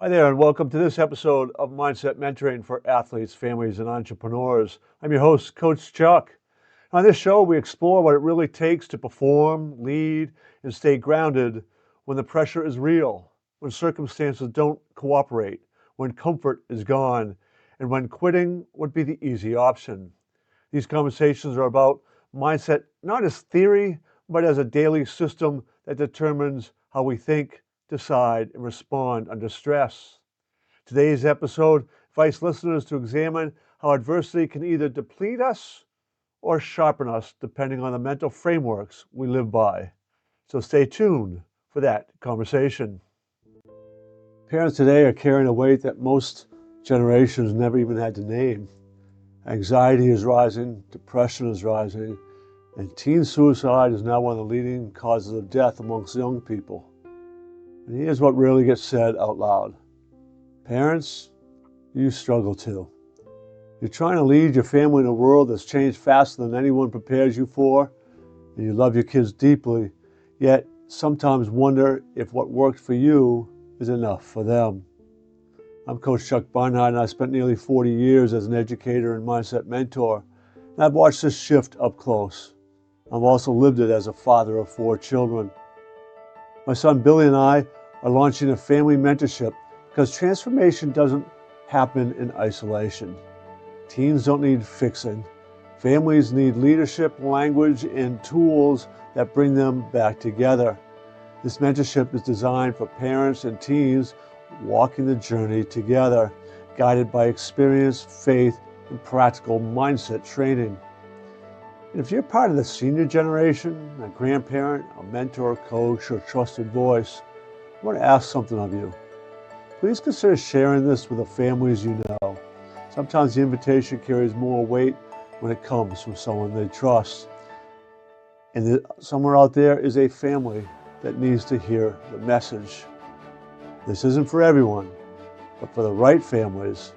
Hi there, and welcome to this episode of Mindset Mentoring for Athletes, Families, and Entrepreneurs. I'm your host, Coach Chuck. On this show, we explore what it really takes to perform, lead, and stay grounded when the pressure is real, when circumstances don't cooperate, when comfort is gone, and when quitting would be the easy option. These conversations are about mindset not as theory, but as a daily system that determines how we think, decide, and respond under stress. Today's episode invites listeners to examine how adversity can either deplete us or sharpen us depending on the mental frameworks we live by. So stay tuned for that conversation. Parents today are carrying a weight that most generations never even had to name. Anxiety is rising, depression is rising, and teen suicide is now one of the leading causes of death amongst young people. And here's what really gets said out loud. Parents, you struggle too. You're trying to lead your family in a world that's changed faster than anyone prepares you for, and you love your kids deeply, yet sometimes wonder if what worked for you is enough for them. I'm Coach Chuck Barnhart, and I spent nearly 40 years as an educator and mindset mentor, and I've watched this shift up close. I've also lived it as a father of 4 children. My son Billy and I are launching a family mentorship because transformation doesn't happen in isolation. Teens don't need fixing. Families need leadership, language, and tools that bring them back together. This mentorship is designed for parents and teens walking the journey together, guided by experience, faith, and practical mindset training. And if you're part of the senior generation, a grandparent, a mentor, coach, or trusted voice, I want to ask something of you. Please consider sharing this with the families you know. Sometimes the invitation carries more weight when it comes from someone they trust. And somewhere out there is a family that needs to hear the message. This isn't for everyone, but for the right families,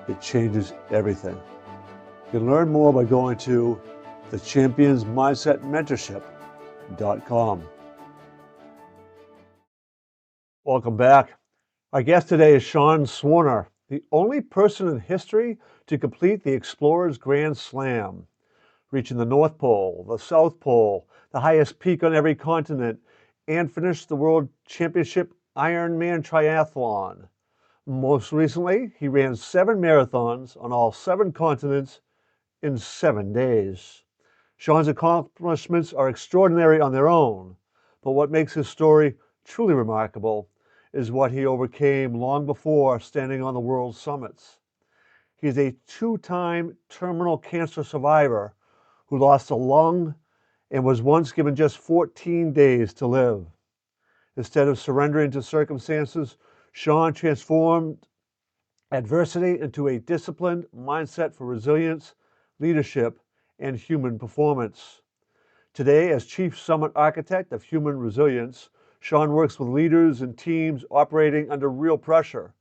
it changes everything. You can learn more by going to thechampionsmindsetmentorship.com. Welcome back. Our guest today is Sean Swarner, the only person in history to complete the Explorer's Grand Slam, reaching the North Pole, the South Pole, the highest peak on every continent, and finish the World Championship Ironman Triathlon. Most recently, he ran 7 marathons on all 7 continents in 7 days. Sean's accomplishments are extraordinary on their own, but what makes his story truly remarkable is what he overcame long before standing on the world summits. He is a 2-time terminal cancer survivor who lost a lung and was once given just 14 days to live. Instead of surrendering to circumstances, Sean transformed adversity into a disciplined mindset for resilience, leadership, and human performance. Today, as Chief Summit Architect of Human Resilience, Sean works with leaders and teams operating under real pressure,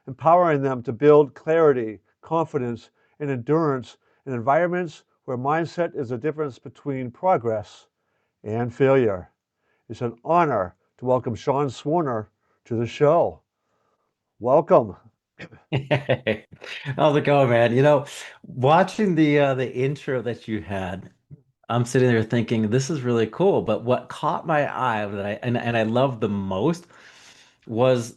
empowering them to build clarity, confidence, and endurance in environments where mindset is the difference between progress and failure. It's an honor to welcome Sean Swarner to the show. Welcome. Hey, how's it going, man? Watching the intro that you had, I'm sitting there thinking this is really cool. But what caught my eye that and I loved the most was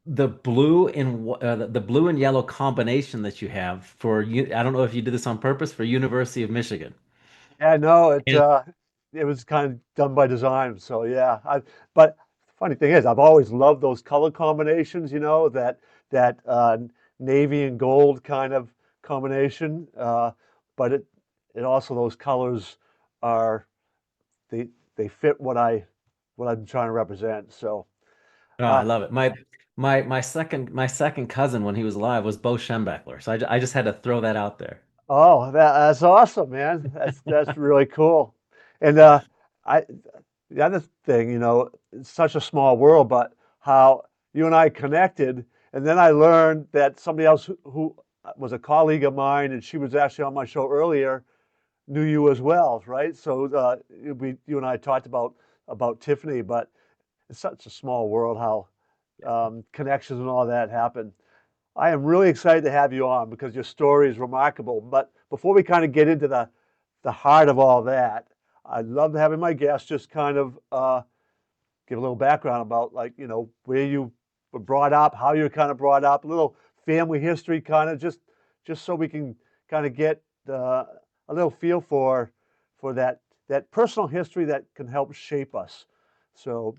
the blue and yellow combination that you have for you. I don't know if you did this on purpose for University of Michigan. Yeah, no, And it was kind of done by design. So yeah, but funny thing is, I've always loved those color combinations. That navy and gold kind of combination. But it also those colors are they they fit what I'm trying to represent. So oh, I uh, love it. My second cousin when he was alive was Bo Schembechler. So I just had to throw that out there. oh, that's awesome, man. That's really cool. And I the other thing, it's such a small world, but how you and I connected, and then I learned that somebody else who was a colleague of mine, and she was actually on my show earlier, knew you as well, right? So you and I talked about Tiffany, but it's such a small world how connections and all that happen. I am really excited to have you on because your story is remarkable. But before we kind of get into the heart of all that, I'd love having my guests just kind of give a little background about like where you were brought up, how you were kind of brought up, a little family history, kind of just so we can kind of get a little feel for that personal history that can help shape us. So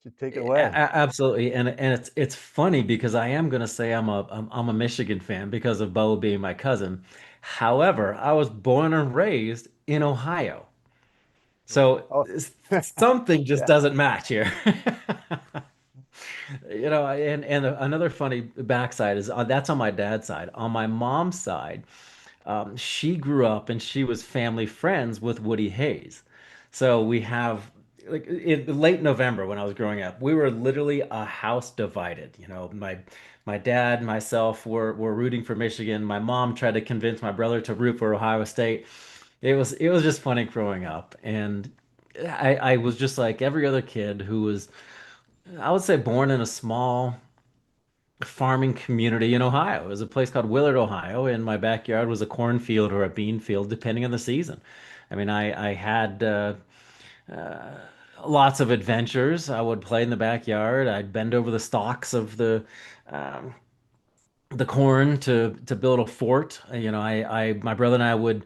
to take it away. Absolutely, and it's funny because I am gonna say I'm a Michigan fan because of Bo being my cousin. However, I was born and raised in Ohio, so Oh, something just yeah. doesn't match here. And another funny backside is that's on my dad's side. On my mom's side, she grew up and she was family friends with Woody Hayes. So we have like in late November when I was growing up, we were literally a house divided. My dad, myself were rooting for Michigan. My mom tried to convince my brother to root for Ohio State. It was just funny growing up, and I was just like every other kid who was, I would say, born in a small farming community in Ohio. It was a place called Willard, Ohio, and my backyard was a cornfield or a bean field, depending on the season. I mean, I had lots of adventures. I would play in the backyard. I'd bend over the stalks of um, the corn to build a fort. My brother and I would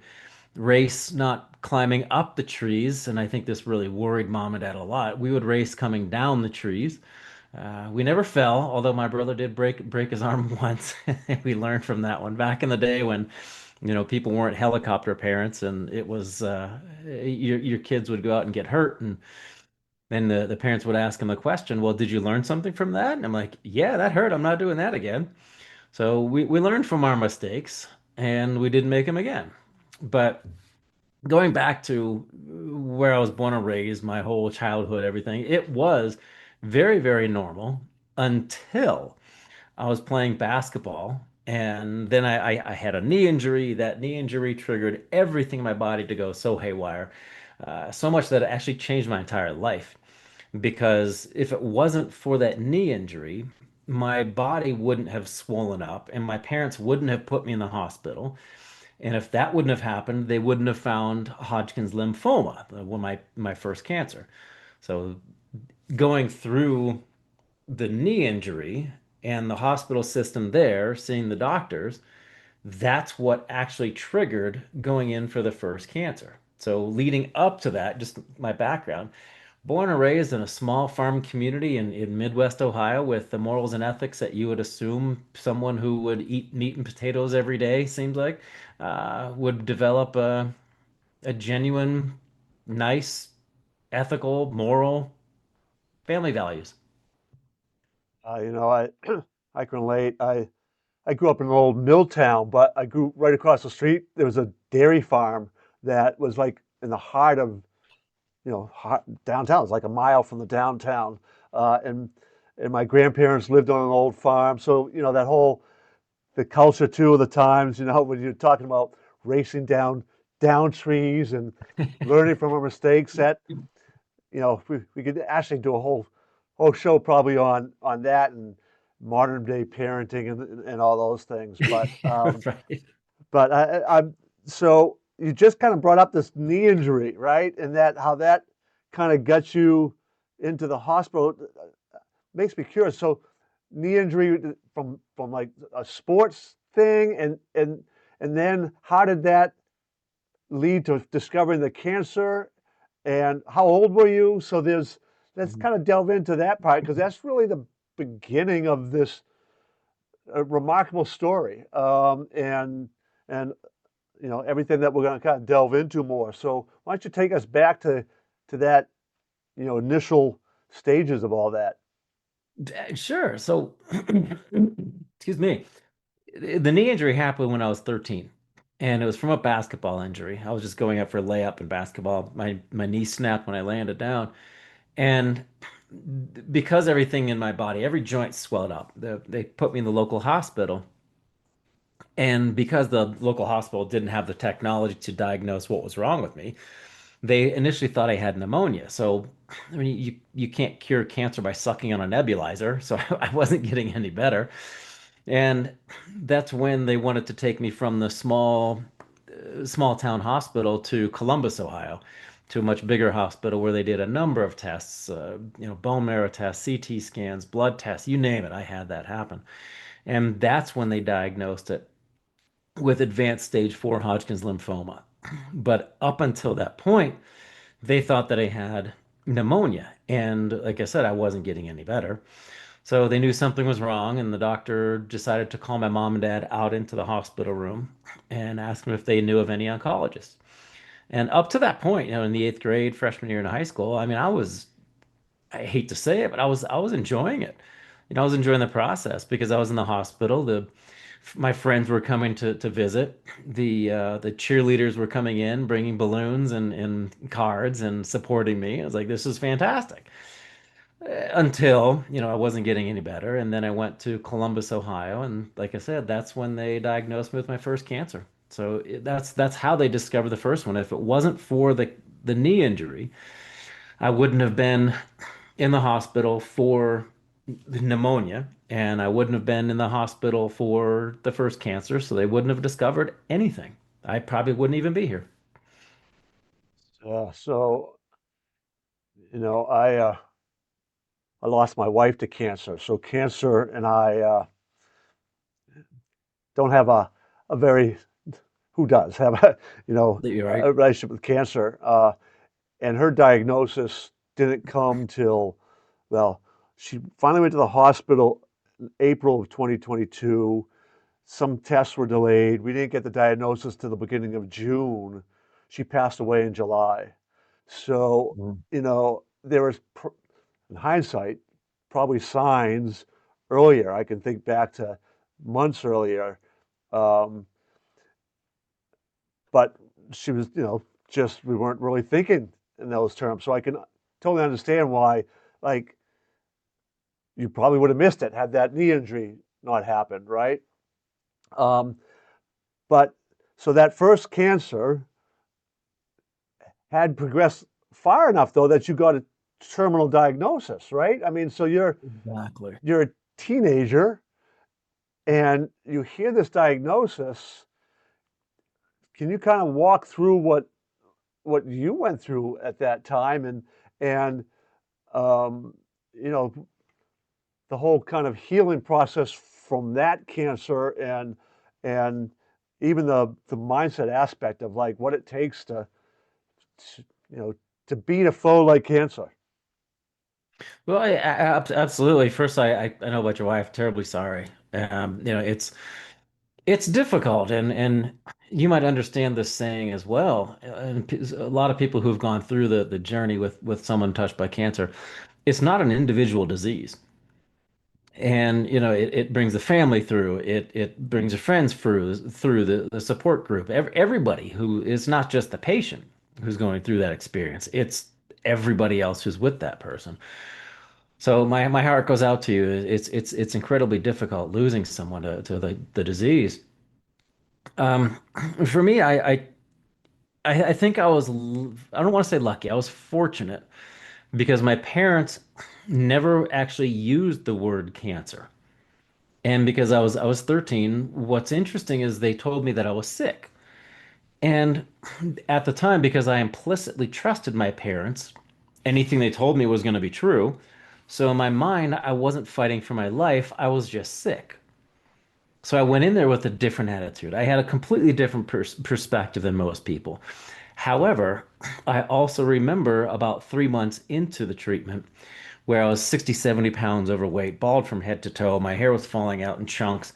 race not climbing up the trees, and I think this really worried mom and dad a lot. We would race coming down the trees. We never fell, although my brother did break his arm once. We learned from that one back in the day when, people weren't helicopter parents, and it was your kids would go out and get hurt, and then the parents would ask him the question, "Well, did you learn something from that?" And I'm like, "Yeah, that hurt. I'm not doing that again." So we learned from our mistakes, and we didn't make them again. But going back to where I was born and raised, my whole childhood, everything, it was very, very normal until I was playing basketball. And then I had a knee injury. That knee injury triggered everything in my body to go so haywire, so much that it actually changed my entire life. Because if it wasn't for that knee injury, my body wouldn't have swollen up and my parents wouldn't have put me in the hospital. And if that wouldn't have happened, they wouldn't have found Hodgkin's lymphoma, my first cancer. So going through the knee injury and the hospital system there, seeing the doctors, that's what actually triggered going in for the first cancer. So leading up to that, just my background, born and raised in a small farm community in Midwest Ohio with the morals and ethics that you would assume someone who would eat meat and potatoes every day, seems like, would develop a genuine, nice, ethical, moral family values. I I can relate. I grew up in an old mill town, but I grew right across the street. There was a dairy farm that was like in the heart of downtown. It's like a mile from the downtown, and my grandparents lived on an old farm. So that whole the culture too of the times. When you're talking about racing down trees and learning from our mistakes. That we could actually do a whole show probably on that and modern day parenting and all those things. But Right. I'm so you just kind of brought up this knee injury, right? And that how that kind of got you into the hospital makes me curious. So knee injury from like a sports thing, and then how did that lead to discovering the cancer? And how old were you? So let's kind of delve into that part because that's really the beginning of this remarkable story, and everything that we're going to kind of delve into more. So why don't you take us back to that initial stages of all that? Sure. So, excuse me. The knee injury happened when I was 13, and it was from a basketball injury. I was just going up for a layup in basketball. My knee snapped when I landed down, and because everything in my body, every joint swelled up, they put me in the local hospital. And because the local hospital didn't have the technology to diagnose what was wrong with me, They initially thought I had pneumonia. So, I mean, you can't cure cancer by sucking on a nebulizer. So I wasn't getting any better. And that's when they wanted to take me from the small town hospital to Columbus, Ohio, to a much bigger hospital where they did a number of tests, bone marrow tests, CT scans, blood tests, you name it. I had that happen. And that's when they diagnosed it with advanced stage 4 Hodgkin's lymphoma. But up until that point, they thought that I had pneumonia. And like I said, I wasn't getting any better. So they knew something was wrong, and the doctor decided to call my mom and dad out into the hospital room and ask them if they knew of any oncologists. And up to that point, in the eighth grade, freshman year in high school, I mean, I hate to say it, but I was enjoying it. I was enjoying the process because I was in the hospital. My friends were coming to visit. The cheerleaders were coming in, bringing balloons and cards and supporting me. I was like, this is fantastic. Until, I wasn't getting any better. And then I went to Columbus, Ohio. And like I said, that's when they diagnosed me with my first cancer. So that's how they discovered the first one. If it wasn't for the knee injury, I wouldn't have been in the hospital for pneumonia, and I wouldn't have been in the hospital for the first cancer, so they wouldn't have discovered anything. I probably wouldn't even be here. So you know, I lost my wife to cancer. So cancer and I don't have a very who does have a You're right. a relationship with cancer. And her diagnosis didn't come till, well, she finally went to the hospital in April of 2022. Some tests were delayed. We didn't get the diagnosis till the beginning of June. She passed away in July. So, Mm. there was, in hindsight, probably signs earlier. I can think back to months earlier. Um, but she was, just we weren't really thinking in those terms. So I can totally understand why, like, you probably would have missed it had that knee injury not happened, right? Um, but so that first cancer had progressed far enough though that you got a terminal diagnosis, right? I mean, so Exactly. you're a teenager and you hear this diagnosis. Can you kind of walk through what you went through at that time and um, you know the whole kind of healing process from that cancer and even the mindset aspect of like what it takes to you know to beat a foe like cancer. Well, absolutely. First, I know about your wife. Terribly sorry. It's difficult, and you might understand this saying as well. And a lot of people who've gone through the journey with someone touched by cancer, it's not an individual disease. And it brings the family through, it brings your friends through the support group, everybody who is not just the patient who's going through that experience, it's everybody else who's with that person. So my heart goes out to you. It's incredibly difficult losing someone to the disease. um for me, I think I don't want to say lucky, I was fortunate because my parents never actually used the word cancer. And because I was 13, what's interesting is they told me that I was sick. And at the time, because I implicitly trusted my parents, anything they told me was going to be true. So in my mind, I wasn't fighting for my life, I was just sick. So I went in there with a different attitude. I had a completely different perspective than most people. However, I also remember about 3 months into the treatment where I was 60, 70 pounds overweight, bald from head to toe. My hair was falling out in chunks.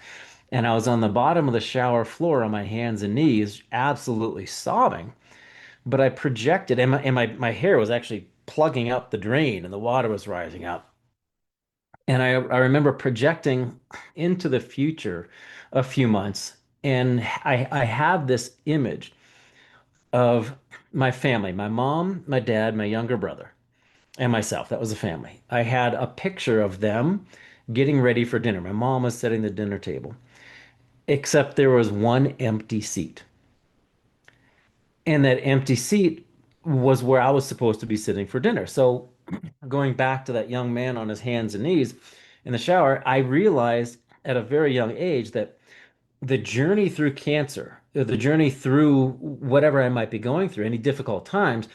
And I was on the bottom of the shower floor on my hands and knees, absolutely sobbing. But I projected, and my hair was actually plugging up the drain and the water was rising up. And I remember projecting into the future a few months. And I have this image of my family, my mom, my dad, my younger brother, and myself. That was a family. I had a picture of them getting ready for dinner. My mom was setting the dinner table, except there was one empty seat. And that empty seat was where I was supposed to be sitting for dinner. So going back to that young man on his hands and knees in the shower, I realized at a very young age that the journey through cancer, the journey through whatever I might be going through, any difficult times,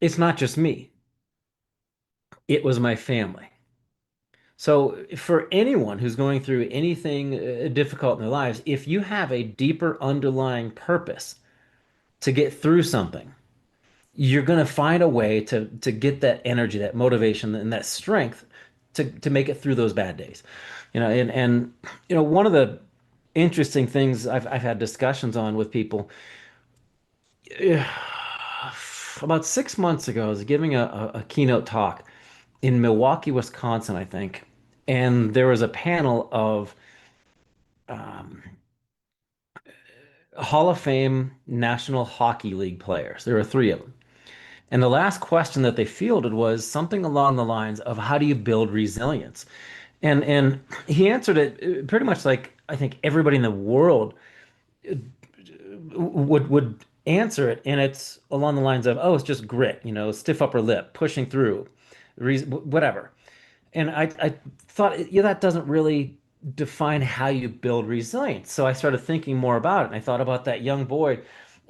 it's not just me. It was my family. So for anyone who's going through anything difficult in their lives, if you have a deeper underlying purpose to get through something, you're going to find a way to get that energy, that motivation, and that strength to make it through those bad days. And one of the interesting things I've had discussions on with people about 6 months ago, I was giving a keynote talk in Milwaukee, Wisconsin, I think, and there was a panel of um, Hall of Fame National Hockey League players. There were three of them. And the last question that they fielded was something along the lines of how do you build resilience? And he answered it pretty much like I think everybody in the world would answer it, and it's along the lines of, oh, it's just grit, stiff upper lip, pushing through, whatever. And I thought, yeah, that doesn't really define how you build resilience. So I started thinking more about it. And I thought about that young boy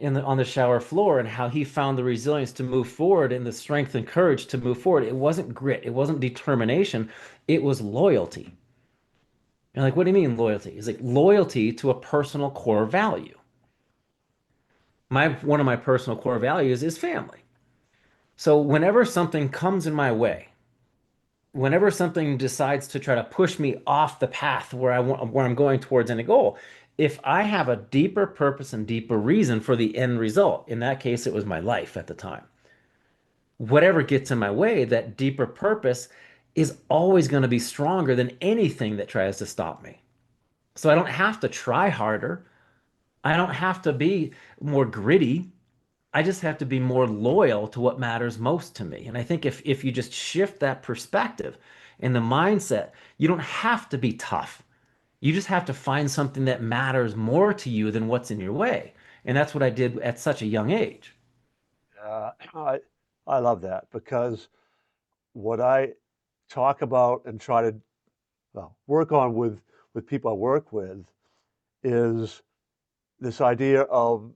on the shower floor and how he found the resilience to move forward and the strength and courage to move forward. It wasn't grit, it wasn't determination, it was loyalty. And like, what do you mean loyalty? It's like loyalty to a personal core value. One of my personal core values is family. So whenever something comes in my way, whenever something decides to try to push me off the path where I'm going towards any goal, if I have a deeper purpose and deeper reason for the end result, in that case, it was my life at the time. Whatever gets in my way, that deeper purpose is always going to be stronger than anything that tries to stop me. So I don't have to try harder. I don't have to be more gritty. I just have to be more loyal to what matters most to me. And I think if you just shift that perspective and the mindset, you don't have to be tough. You just have to find something that matters more to you than what's in your way. And that's what I did at such a young age. Uh, I, I love that because what I talk about and try to work on with people I work with is this idea of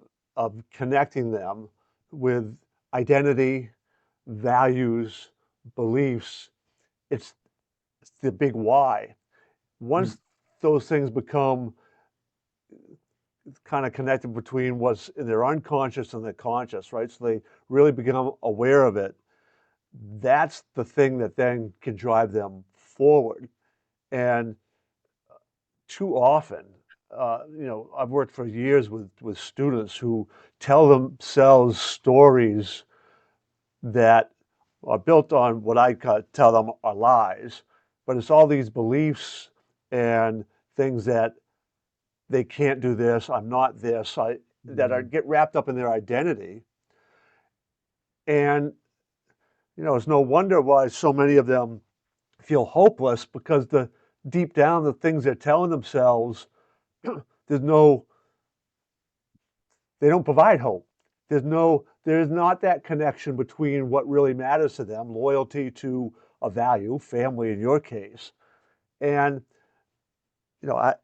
connecting them with identity, values, beliefs. It's, it's the big why. Mm. Once those things become kind of connected between what's in their unconscious and their conscious, right? So they really become aware of it. That's the thing that then can drive them forward. And too often, I've worked for years with students who tell themselves stories that are built on what I tell them are lies, but it's all these beliefs and things that they can't do this, I'm not this, that are Mhm. get wrapped up in their identity. And it's no wonder why so many of them feel hopeless because the deep down the things they're telling themselves, there's no they don't provide hope. There is not that connection between what really matters to them, loyalty to a value, family in your case. And you know, I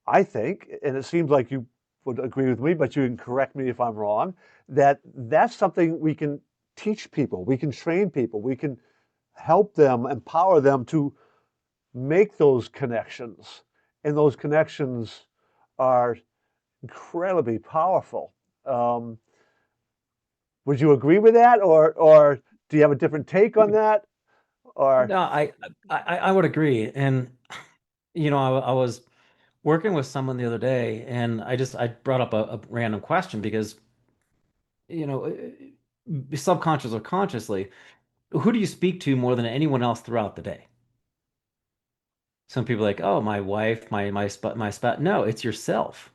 I think, and it seems like you would agree with me, but you can correct me if I'm wrong, that that's something we can teach people, we can train people, we can help them, empower them to make those connections. And those connections are incredibly powerful. Um, would you agree with that, or do you have a different take on that? Or No, I would agree. And I was working with someone the other day, and I brought up a random question because, you know, subconscious or consciously, who do you speak to more than anyone else throughout the day? Some people are like, oh, my wife, my spouse. No, it's yourself.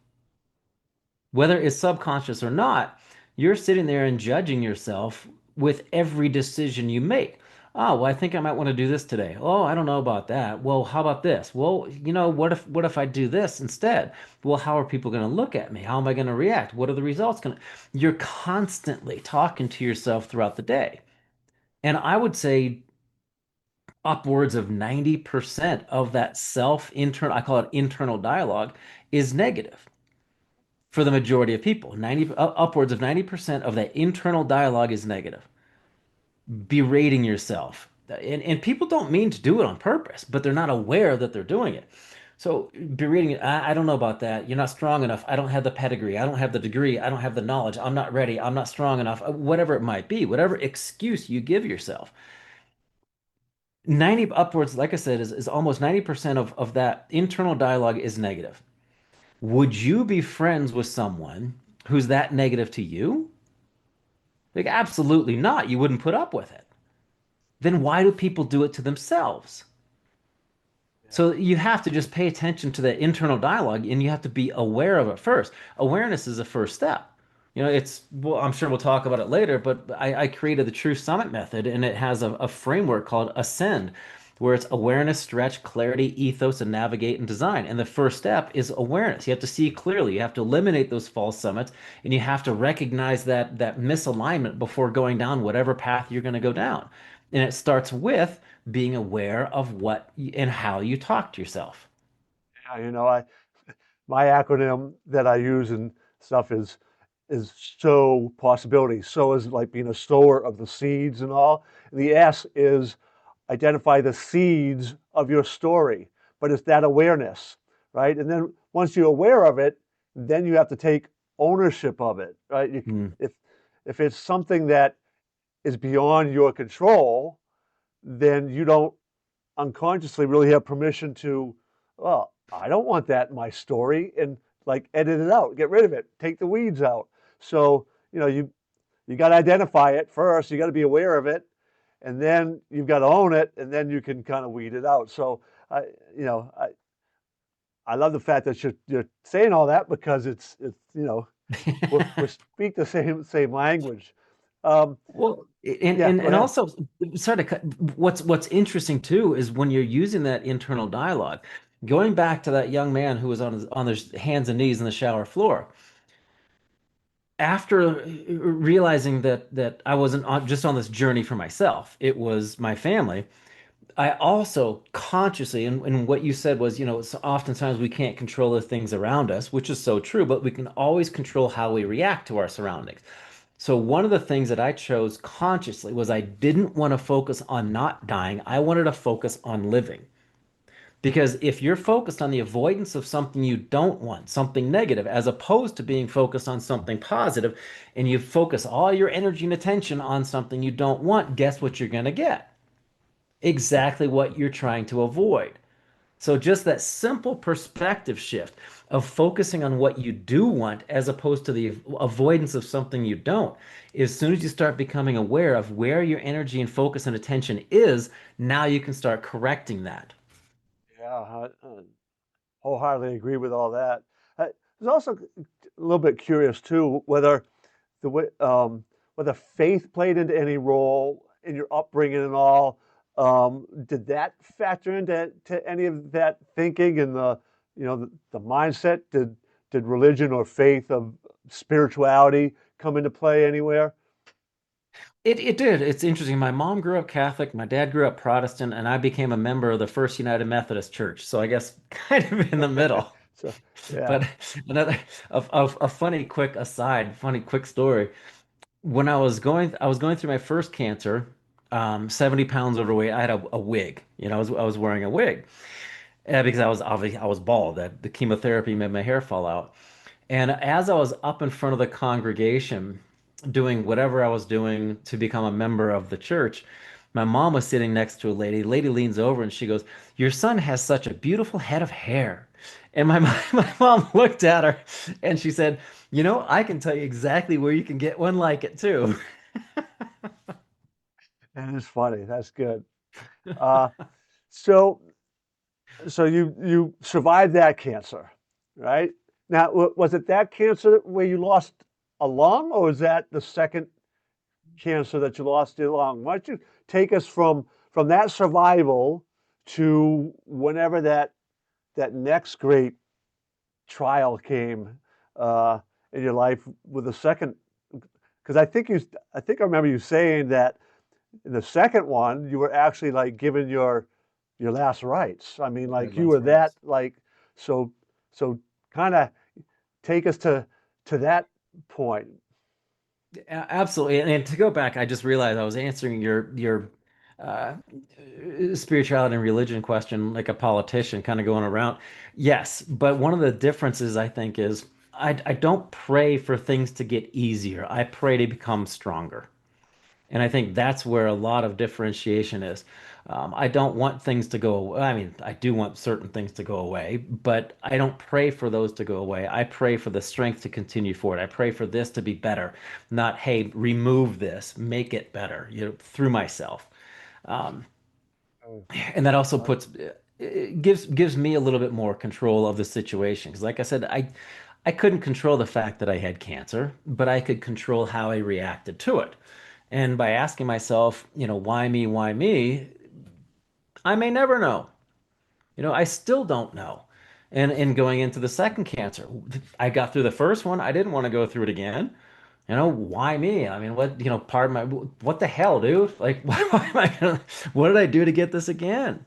Whether it's subconscious or not, you're sitting there and judging yourself with every decision you make. Oh, well, I think I might want to do this today. Oh, I don't know about that. Well, how about this? Well, what if I do this instead? Well, how are people going to look at me? How am I going to react? What are the results going to? You're constantly talking to yourself throughout the day. And I would say upwards of 90% of that I call it internal dialogue, is negative for the majority of people. Upwards of 90% of that internal dialogue is negative. Berating yourself. And people don't mean to do it on purpose, but they're not aware that they're doing it. So berating it, I don't know about that. You're not strong enough. I don't have the pedigree. I don't have the degree. I don't have the knowledge. I'm not ready. I'm not strong enough. Whatever it might be, whatever excuse you give yourself. 90 upwards, like I said, is almost 90% of that internal dialogue is negative. Would you be friends with someone who's that negative to you? Like, absolutely not. You wouldn't put up with it. Then why do people do it to themselves? Yeah. So you have to just pay attention to the internal dialogue and you have to be aware of it first. Awareness is the first step. Well, I'm sure we'll talk about it later, but I created the True Summit method and it has a framework called Ascend, where it's awareness, stretch, clarity, ethos, and navigate and design. And the first step is awareness. You have to see clearly. You have to eliminate those false summits and you have to recognize that misalignment before going down whatever path you're going to go down. And it starts with being aware of and how you talk to yourself. Yeah, I my acronym that I use and stuff is sow possibility. So is like being a sower of the seeds and all. The S is identify the seeds of your story, but it's that awareness, right? And then once you're aware of it, then you have to take ownership of it, right? Mm. If if it's something that is beyond your control, then you don't unconsciously really have permission to, well, I don't want that in my story, and like edit it out, get rid of it, take the weeds out. So, you got to identify it first, you got to be aware of it, and then you've got to own it, and then you can kind of weed it out. So, I, you know, I love the fact that you're saying all that because it's we speak the same language. Um, Well, and, yeah, and go and ahead. also, sorry to cut, what's interesting too is when you're using that internal dialogue, going back to that young man who was on his hands and knees in the shower floor, after realizing that I wasn't just on this journey for myself, it was my family. I also consciously, and what you said was, so oftentimes we can't control the things around us, which is so true, but we can always control how we react to our surroundings. So one of the things that I chose consciously was I didn't want to focus on not dying. I wanted to focus on living. Because if you're focused on the avoidance of something you don't want, something negative, as opposed to being focused on something positive, and you focus all your energy and attention on something you don't want, guess what you're going to get? Exactly what you're trying to avoid. So just that simple perspective shift of focusing on what you do want as opposed to the avoidance of something you don't. As soon as you start becoming aware of where your energy and focus and attention is, now you can start correcting that. Yeah, wholeheartedly agree with all that. I was also a little bit curious too whether the way whether faith played into any role in your upbringing and all. Did that factor into any of that thinking and the mindset? Did religion or faith of spirituality come into play anywhere? It did. It's interesting. My mom grew up Catholic, my dad grew up Protestant, and I became a member of the First United Methodist Church. So I guess kind of in the middle. So yeah. But another a funny quick aside, funny quick story. When I was going through my first cancer, 70 pounds overweight. I had a wig. I was wearing a wig because I was bald. That the chemotherapy made my hair fall out. And as I was up in front of the congregation doing whatever I was doing to become a member of the church, my mom was sitting next to a lady. The lady leans over and she goes, "Your son has such a beautiful head of hair." And my mom looked at her and she said, I can tell you exactly where you can get one like it too." That is funny. That's good. Uh, so so you survived that cancer, right? Now, was it that cancer where you lost a lung, or was that the second cancer that you lost your lung? Why don't you take us from that survival to whenever that next great trial came uh, in your life with the second. Because I think I remember you saying that in the second one, you were actually like given your last rites. I mean, My like you last were that rites. like so so kind of take us to that point. Absolutely. And to go back, I just realized I was answering your uh, spirituality and religion question like a politician, kind of going around. Yes, but one of the differences I think is I don't pray for things to get easier. I pray to become stronger. And I think that's where a lot of differentiation is. I don't want things to go away. I mean, I do want certain things to go away, but I don't pray for those to go away. I pray for the strength to continue forward. I pray for this to be better, not, hey, remove this, make it better, through myself. Um, Oh, and that also uh, it gives me a little bit more control of the situation. Because, like I said, I couldn't control the fact that I had cancer, but I could control how I reacted to it. And by asking myself, why me, why me, I may never know. I still don't know. And in going into the second cancer, I got through the first one. I didn't want to go through it again. Why me? I mean, part of what the hell, dude? Like, why am I gonna, what did I do to get this again?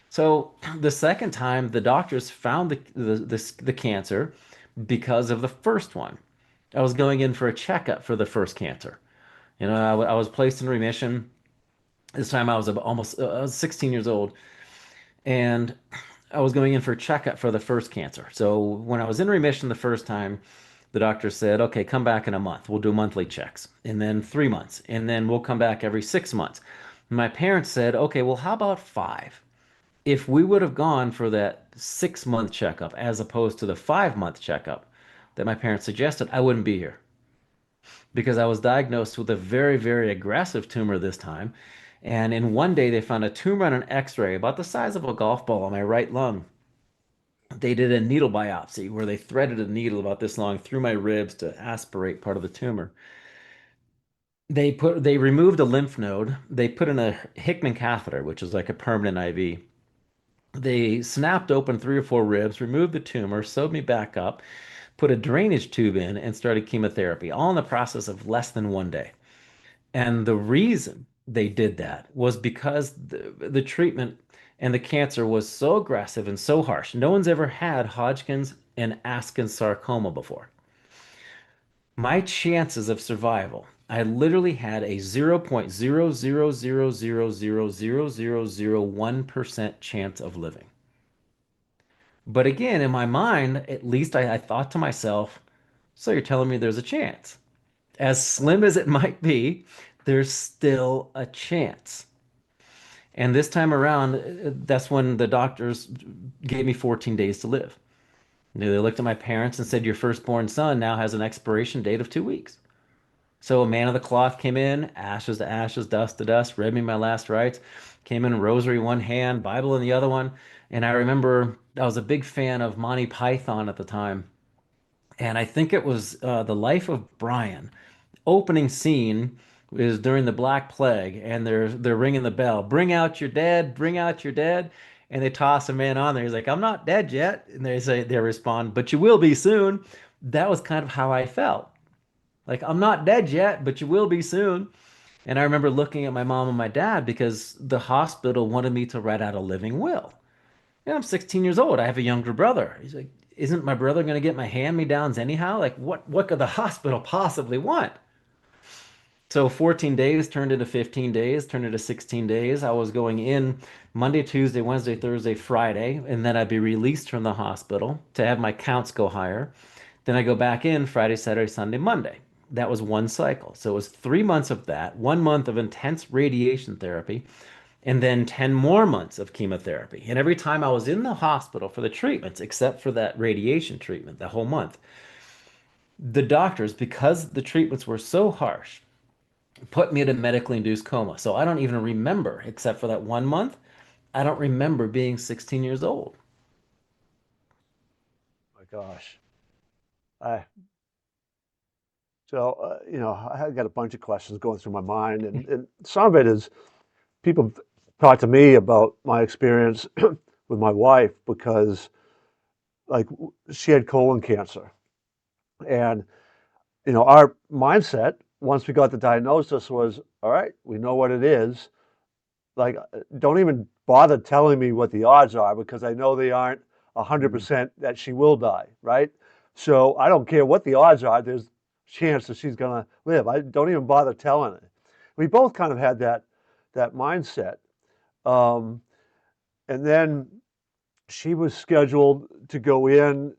So the second time, the doctors found the cancer because of the first one. I was going in for a checkup for the first cancer. I was placed in remission. This time I was I was 16 years old, and I was going in for a checkup for the first cancer. So when I was in remission the first time, the doctor said, okay, come back in a month. We'll do monthly checks, and then 3 months, and then we'll come back every 6 months. My parents said, okay, well, how about five? If we would have gone for that 6 month checkup as opposed to the 5 month checkup that my parents suggested, I wouldn't be here because I was diagnosed with a very, very aggressive tumor this time. And in one day, they found a tumor on an x-ray about the size of a golf ball on my right lung. They did a needle biopsy where they threaded a needle about this long through my ribs to aspirate part of the tumor. They removed a lymph node. They put in a Hickman catheter, which is like a permanent IV. They snapped open 3 or 4 ribs, removed the tumor, sewed me back up, put a drainage tube in, and started chemotherapy, all in the process of less than one day. And the reason they did that was because the treatment and the cancer was so aggressive and so harsh. No one's ever had Hodgkin's and Askins sarcoma before. My chances of survival, I literally had a 0.000000001% chance of living. But again, in my mind, at least I thought to myself, so you're telling me there's a chance. As slim as it might be, there's still a chance. And this time around, that's when the doctors gave me 14 days to live. They looked at my parents and said, your firstborn son now has an expiration date of 2 weeks. So a man of the cloth came in, ashes to ashes, dust to dust, read me my last rites, came in rosary one hand, Bible in the other one. And I remember I was a big fan of Monty Python at the time. And I think it was The Life of Brian. Opening scene is during the Black Plague, and they're ringing the bell. Bring out your dead, bring out your dead. And they toss a man on there. He's like, I'm not dead yet. And they respond, but you will be soon. That was kind of how I felt. Like, I'm not dead yet, but you will be soon. And I remember looking at my mom and my dad because the hospital wanted me to write out a living will. Yeah, I'm 16 years old. I have a younger brother. He's like, isn't my brother going to get my hand-me-downs anyhow? Like, what could the hospital possibly want? So 14 days turned into 15 days, turned into 16 days. I was going in Monday, Tuesday, Wednesday, Thursday, Friday, and then I'd be released from the hospital to have my counts go higher. Then I go back in Friday, Saturday, Sunday, Monday. That was one cycle. So it was 3 months of that, 1 month of intense radiation therapy, and then 10 more months of chemotherapy. And every time I was in the hospital for the treatments, except for that radiation treatment, the whole month, the doctors, because the treatments were so harsh, put me in a medically induced coma. So I don't even remember, except for that 1 month, I don't remember being 16 years old. my gosh. I so I got a bunch of questions going through my mind, and some of it is people talk to me about my experience with my wife because like she had colon cancer, and our mindset once we got the diagnosis was, all right, we know what it is. Like, don't even bother telling me what the odds are because I know they aren't Mm. 100% that she will die, right? So I don't care what the odds are. There's a chance that she's gonna live. I don't even bother telling it. We both kind of had that mindset, um, and then she was scheduled to go in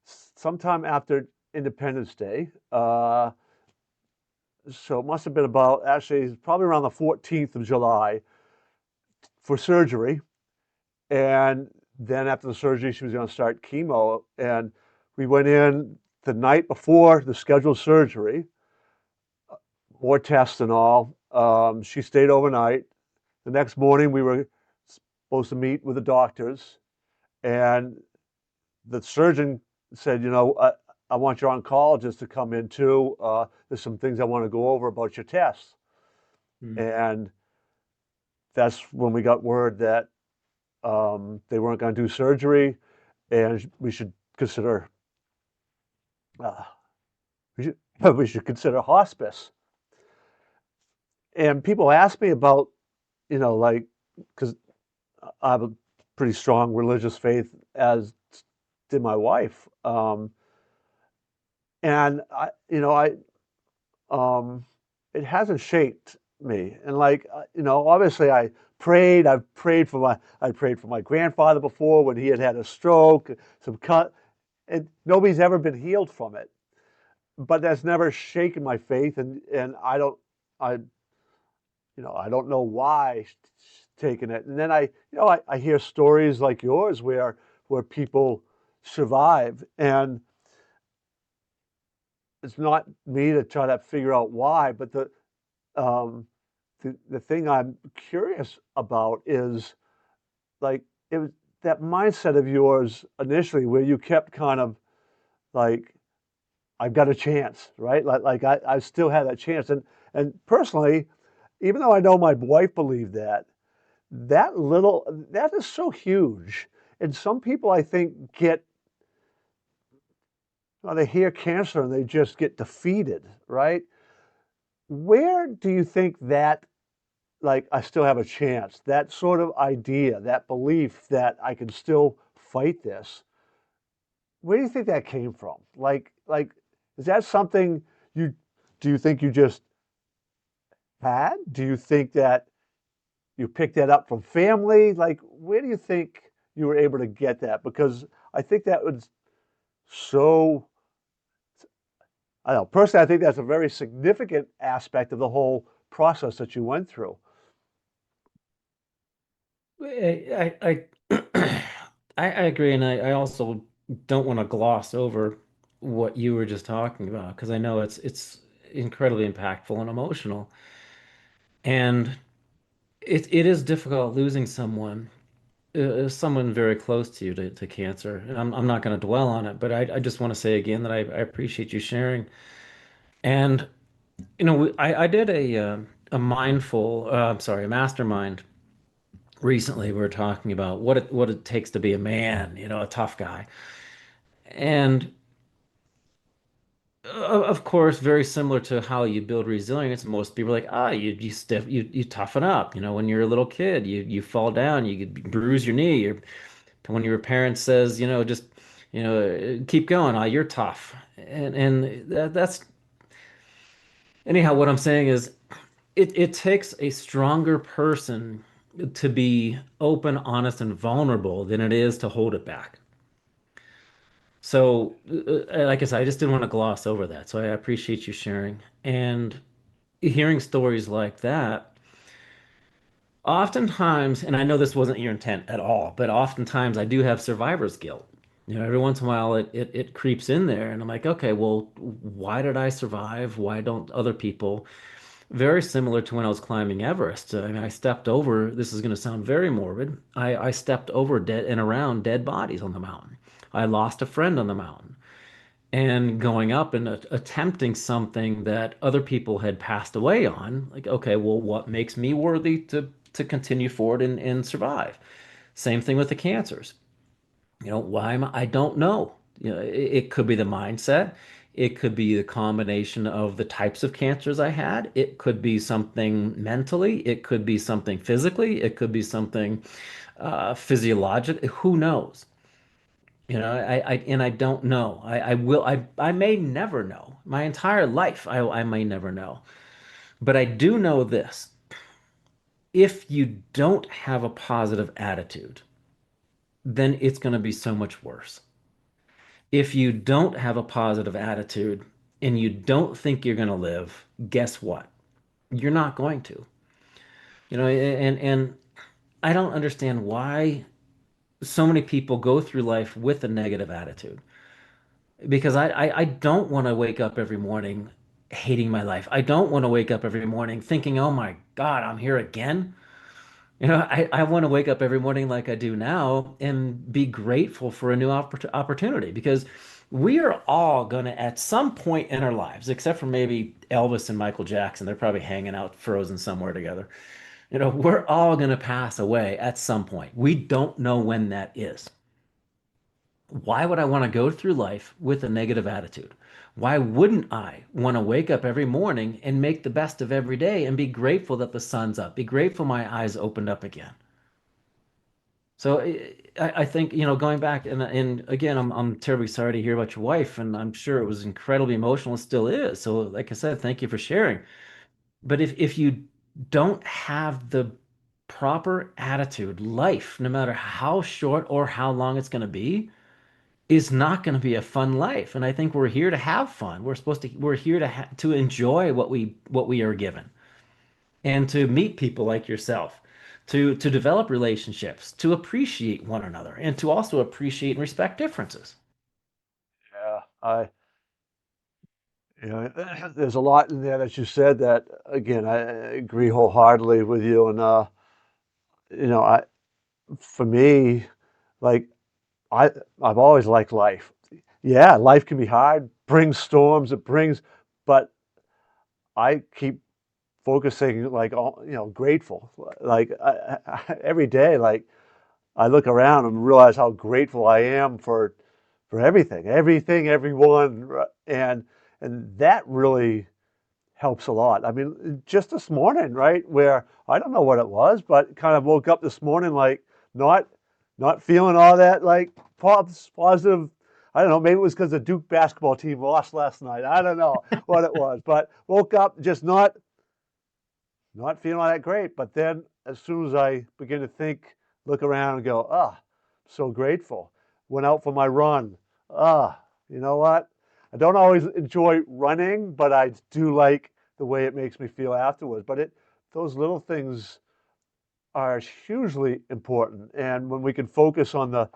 sometime after Independence Day. So it must have been about actually probably around the 14th of July for surgery. And then after the surgery, she was going to start chemo. And we went in the night before the scheduled surgery, more tests and all. She stayed overnight. The next morning, we were supposed to meet with the doctors. And the surgeon said, I want your oncologist to come in too. There's some things I want to go over about your tests. Mm. And that's when we got word that they weren't going to do surgery, and we should consider uh, we should we should consider hospice. And people ask me about, like, because I have a pretty strong religious faith, as did my wife, and um, it hasn't shaped me. And like, obviously I prayed. I prayed for my grandfather before when he had a stroke, some cut, and nobody's ever been healed from it. But that's never shaken my faith, and I I don't know why taking it. And then I hear stories like yours where people survive, and it's not me to try to figure out why, but um, the thing I'm curious about is like it was that mindset of yours initially where you kept kind of like, I've got a chance, right? Like I still had that chance. And personally, even though I know my wife believed that, that is so huge. And some people I think get, well, they hear cancer and they just get defeated, right? Where do you think that, like, I still have a chance, that sort of idea, that belief that I can still fight this, where do you think that came from? Like, is that something you, do you think you just had? Do you think that you picked that up from family? Like, where do you think you were able to get that? Because I think that was so, I don't know, personally, I think that's a very significant aspect of the whole process that you went through. I agree, and I also don't want to gloss over what you were just talking about because I know it's incredibly impactful and emotional, and it is difficult losing someone very close to you to cancer. And I'm not going to dwell on it, but I just want to say again that I appreciate you sharing. And I did a mastermind recently. We were talking about what it takes to be a man, a tough guy. And of course, very similar to how you build resilience, most people are like, you toughen up. When you're a little kid, you fall down, you bruise your knee. When your parent says, just keep going, you're tough. And that's anyhow. What I'm saying is, it takes a stronger person to be open, honest, and vulnerable than it is to hold it back. So, like I said, I just didn't want to gloss over that. So I appreciate you sharing. And hearing stories like that, oftentimes, and I know this wasn't your intent at all, but oftentimes I do have survivor's guilt. Every once in a while it creeps in there, and I'm like, okay, well, why did I survive? Why don't other people? Very similar to when I was climbing Everest. I mean, I stepped over, this is going to sound very morbid. I stepped over dead and around dead bodies on the mountain. I lost a friend on the mountain. and going up and attempting something that other people had passed away on. Like, okay, well, what makes me worthy to continue forward and survive? Same thing with the cancers. Why am I don't know. It could be the mindset. It could be the combination of the types of cancers I had. It could be something mentally. It could be something physically. It could be something physiologic. Who knows? I don't know. I may never know. My entire life, I may never know. But I do know this. If you don't have a positive attitude, then it's going to be so much worse. If you don't have a positive attitude and you don't think you're going to live, guess what? You're not going to. And I don't understand why so many people go through life with a negative attitude. Because I don't want to wake up every morning hating my life. I don't want to wake up every morning thinking, oh my God, I'm here again. I want to wake up every morning like I do now and be grateful for a new opportunity because we are all going to, at some point in our lives, except for maybe Elvis and Michael Jackson, they're probably hanging out frozen somewhere together. We're all going to pass away at some point. We don't know when that is. Why would I want to go through life with a negative attitude? Why wouldn't I want to wake up every morning and make the best of every day and be grateful that the sun's up, be grateful my eyes opened up again? So I think, going back and again, I'm terribly sorry to hear about your wife, and I'm sure it was incredibly emotional and still is. So, like I said, thank you for sharing. But if you don't have the proper attitude, life, no matter how short or how long it's going to be, is not going to be a fun life. And I think we're here to have fun. We're here to enjoy what we are given and to meet people like yourself, to develop relationships, to appreciate one another, and to also appreciate and respect differences. Yeah, there's a lot in there that you said that, again, I agree wholeheartedly with you. And, I, for me, like, I, I've always liked life. Yeah, life can be hard, brings storms, it brings, but I keep focusing, like, grateful. Like, every day, like, I look around and realize how grateful I am for everything, everyone, and that really helps a lot. I mean, just this morning, right, where I don't know what it was, but kind of woke up this morning like not not feeling all that like positive. I don't know. Maybe it was because the Duke basketball team lost last night. I don't know what it was, but woke up just not feeling all that great. But then, as soon as I begin to think, look around and go, ah, so grateful. Went out for my run. Ah, you know what? I don't always enjoy running, but I do like the way it makes me feel afterwards. But those little things are hugely important. And when we can focus on the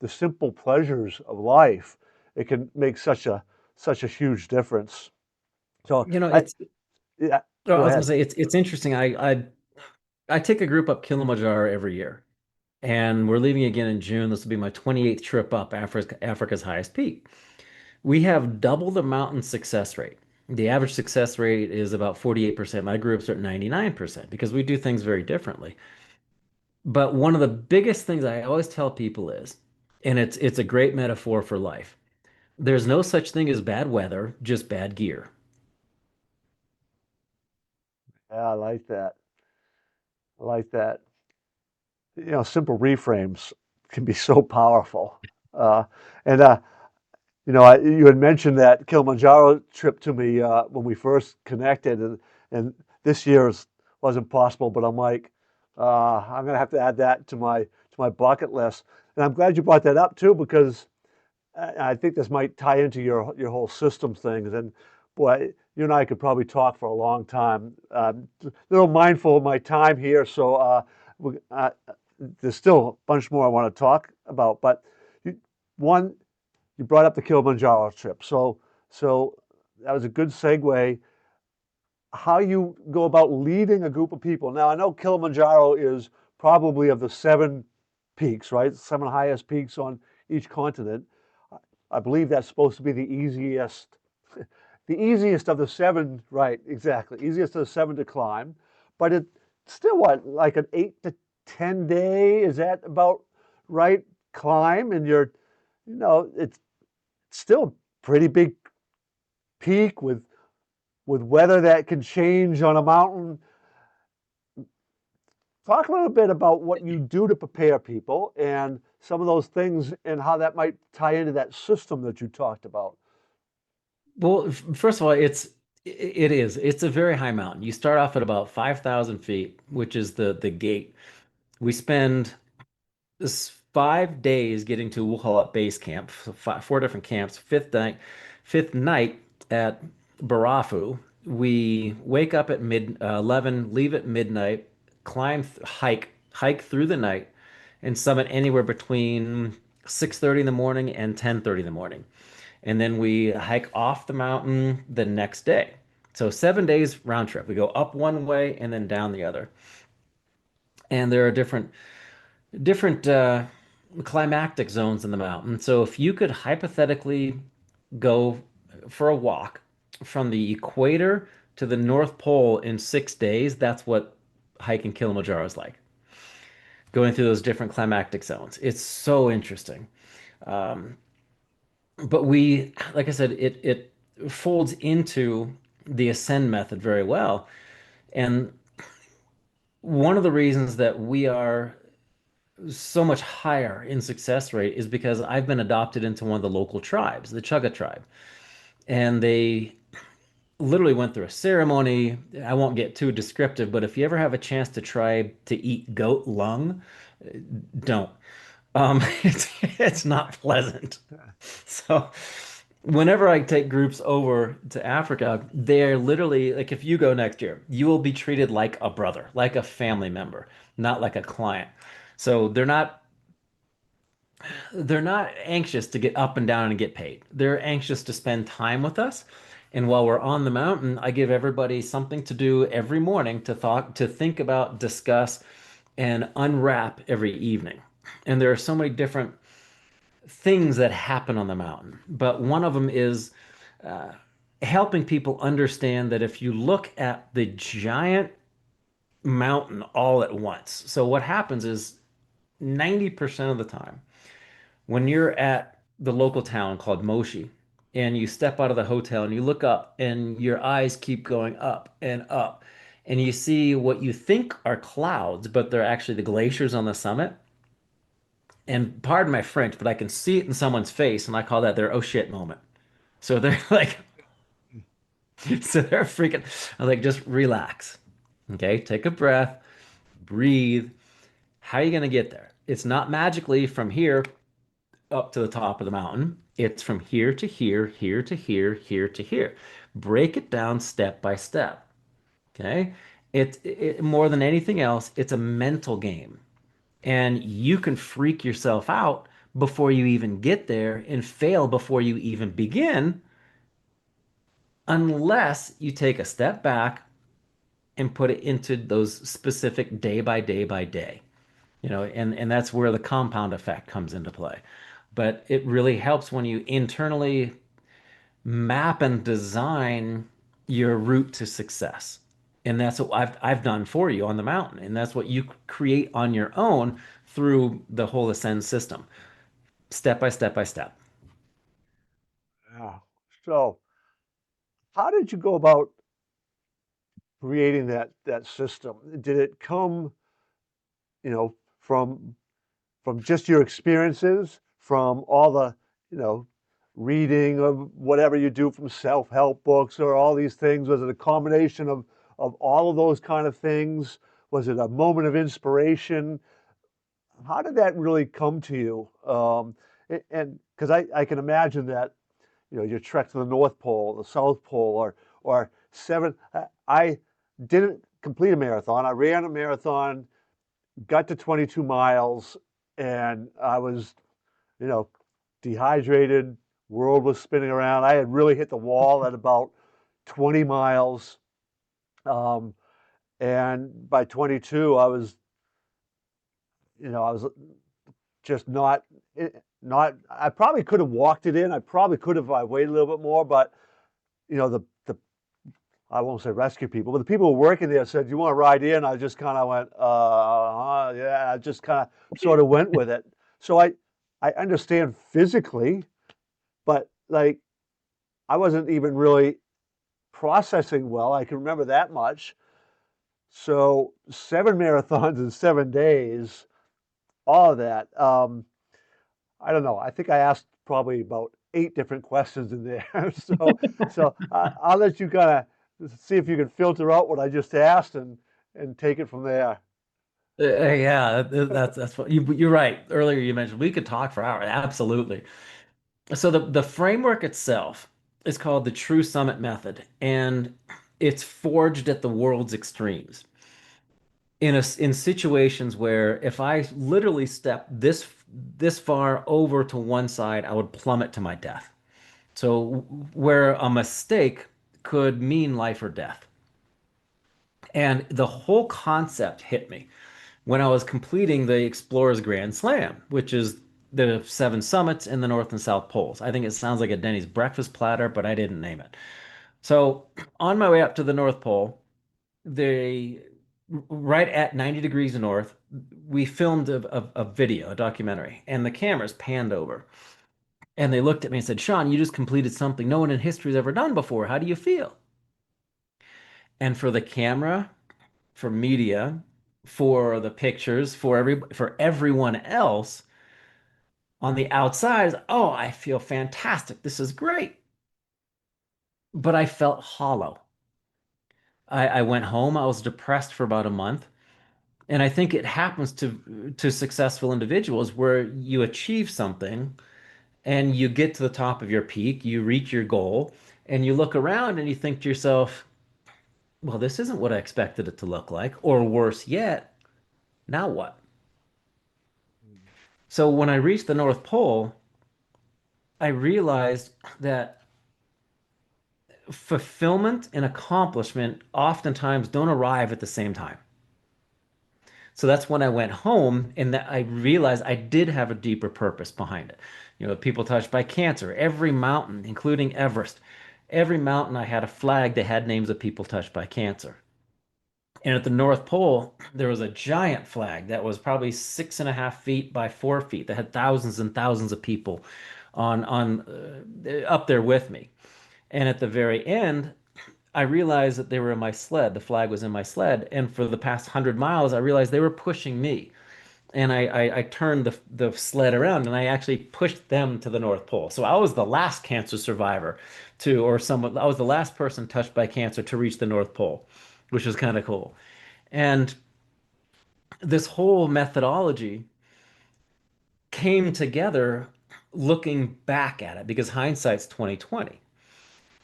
simple pleasures of life, it can make such a huge difference. So It's yeah, oh, go I was gonna ahead. say it's interesting. I take a group up Kilimanjaro every year, and we're leaving again in June. This will be my 28th trip up Africa's highest peak. We have double the mountain success rate. The average success rate is about 48%. My groups are at 99% because we do things very differently. But one of the biggest things I always tell people is, and it's a great metaphor for life. There's no such thing as bad weather, just bad gear. Yeah, I like that. I like that. Simple reframes can be so powerful. Uh, and you had mentioned that Kilimanjaro trip to me when we first connected, and this year's wasn't possible. But I'm like, I'm gonna have to add that to my bucket list. And I'm glad you brought that up too, because I think this might tie into your whole system things. And boy, you and I could probably talk for a long time. A little mindful of my time here, so there's still a bunch more I want to talk about. But you, one, you brought up the Kilimanjaro trip, so that was a good segue. How you go about leading a group of people. Now I know Kilimanjaro is probably of the seven peaks, right? Seven highest peaks on each continent. I believe that's supposed to be the easiest, the easiest of the seven, right, exactly, easiest of the seven to climb. But it's still what, like an 8 to 10 day, is that about right? Climb, and it's still a pretty big peak with weather that can change on a mountain. Talk a little bit about what you do to prepare people and some of those things and how that might tie into that system that you talked about. Well, first of all, it's a very high mountain. You start off at about 5,000 feet, which is the gate. We spend this 5 days getting to, we'll call it base camp, so four different camps. Fifth night at Barafu. We wake up at mid 11, leave at midnight, hike through the night, and summit anywhere between 6:30 in the morning and 10:30 in the morning. And then we hike off the mountain the next day. So 7 days round trip. We go up one way and then down the other. And there are different climactic zones in the mountain. So if you could hypothetically go for a walk from the equator to the North Pole in 6 days, that's what hiking Kilimanjaro is like. Going through those different climactic zones. It's so interesting. Um, but like I said, it folds into the ascend method very well. And one of the reasons that we are so much higher in success rate is because I've been adopted into one of the local tribes, the Chugga tribe. And they literally went through a ceremony. I won't get too descriptive, but if you ever have a chance to try to eat goat lung, don't. It's not pleasant. So whenever I take groups over to Africa, they're literally like, if you go next year, you will be treated like a brother, like a family member, not like a client. So they're not anxious to get up and down and get paid. They're anxious to spend time with us. And while we're on the mountain, I give everybody something to do every morning to think about, discuss, and unwrap every evening. And there are so many different things that happen on the mountain, but one of them is uh, helping people understand that if you look at the giant mountain all at once, so what happens is 90% of the time, when you're at the local town called Moshi and you step out of the hotel and you look up and your eyes keep going up and you see what you think are clouds, but they're actually the glaciers on the summit. And pardon my French, but I can see it in someone's face and I call that their oh shit moment. So they're like, so they're freaking, I'm like, just relax. Okay, take a breath, breathe. How are you going to get there? It's not magically from here up to the top of the mountain. It's from here to here, here to here, here to here. Break it down step by step. Okay. More than anything else, it's a mental game. And you can freak yourself out before you even get there and fail before you even begin, unless you take a step back and put it into those specific day by day by day. And that's where the compound effect comes into play. But it really helps when you internally map and design your route to success. And that's what I've done for you on the mountain. And that's what you create on your own through the whole Ascend system, step by step by step. Yeah. So, how did you go about creating that system? Did it come, from just your experiences, from all the, you know, reading of whatever you do from self-help books or all these things? Was it a combination of all of those kind of things? Was it a moment of inspiration? How did that really come to you? And because I can imagine that, your trek to the North Pole, the South Pole, or seven. I didn't complete a marathon. I ran a marathon, got to 22 miles, and I was, you know, dehydrated. World was spinning around. I had really hit the wall at about 20 miles, um, and by 22, I was just not not. I probably could have walked it in. I probably could have. I waited a little bit more, but the I won't say rescue people, but the people who were working there said, "You want to ride in?" I just kind of went, yeah. I just kind of sort of went with it. So I understand physically, but like I wasn't even really processing well. I can remember that much. So 7 marathons in 7 days, all of that. I don't know. I think I asked probably about 8 different questions in there. So I'll let you kind of see if you can filter out what I just asked and take it from there. Yeah, that's what you're right. Earlier you mentioned we could talk for hours. Absolutely. So the framework itself is called the True Summit Method, and it's forged at the world's extremes. In situations where if I literally step this far over to one side, I would plummet to my death. So where a mistake could mean life or death. And the whole concept hit me when I was completing the Explorers Grand Slam, which is the 7 summits in the North and South Poles. I think it sounds like a Denny's breakfast platter, but I didn't name it. So on my way up to the North Pole, they right at 90 degrees north, we filmed a video, a documentary, and the cameras panned over. And they looked at me and said, Sean, you just completed something no one in history has ever done before. How do you feel? And for the camera, for media, for the pictures, for everyone else on the outside, oh, I feel fantastic. This is great. But I felt hollow. I went home. I was depressed for about a month. And I think it happens to successful individuals where you achieve something and you get to the top of your peak, you reach your goal, and you look around and you think to yourself, well, this isn't what I expected it to look like, or worse yet, now what? So when I reached the North Pole, I realized that fulfillment and accomplishment oftentimes don't arrive at the same time. So that's when I went home and that I realized I did have a deeper purpose behind it. People touched by cancer, every mountain, including Everest, every mountain I had a flag that had names of people touched by cancer. And at the North Pole, there was a giant flag that was probably 6.5 feet by 4 feet that had thousands and thousands of people on up there with me. And at the very end, I realized that they were in my sled. The flag was in my sled. And for the past 100 miles, I realized they were pushing me. And I turned the sled around and I actually pushed them to the North Pole. So I was the last cancer survivor or someone, I was the last person touched by cancer to reach the North Pole, which was kind of cool. And this whole methodology came together looking back at it because hindsight's 2020.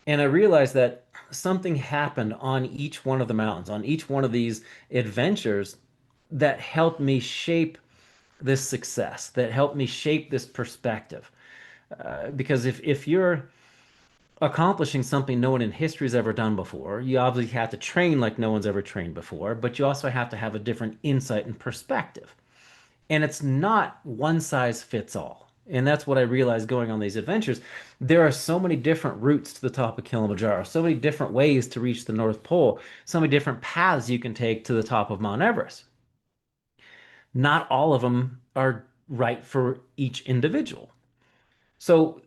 And I realized that something happened on each one of the mountains, on each one of these adventures that helped me shape this success, that helped me shape this perspective. Because if you're accomplishing something no one in history has ever done before, you obviously have to train like no one's ever trained before, but you also have to have a different insight and perspective. And it's not one size fits all. And that's what I realized going on these adventures. There are so many different routes to the top of Kilimanjaro, so many different ways to reach the North Pole, so many different paths you can take to the top of Mount Everest. Not all of them are right for each individual. So,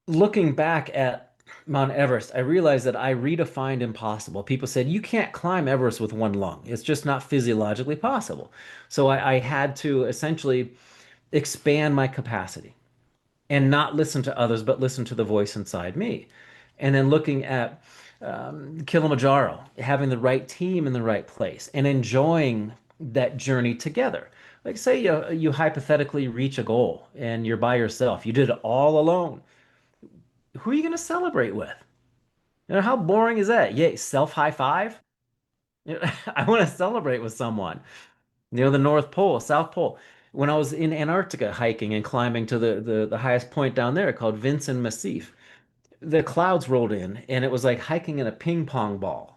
looking back at Mount Everest, I realized that I redefined impossible. People said, you can't climb Everest with one lung. It's just not physiologically possible. So, I had to essentially expand my capacity and not listen to others, but listen to the voice inside me. And then looking at Kilimanjaro, having the right team in the right place and enjoying that journey together. Like, say you hypothetically reach a goal and you're by yourself, you did it all alone. Who are you going to celebrate with? How boring is that? Yeah, self high five. I want to celebrate with someone. The North Pole, South Pole. When I was in Antarctica hiking and climbing to the highest point down there called Vinson Massif, the clouds rolled in and it was like hiking in a ping pong ball.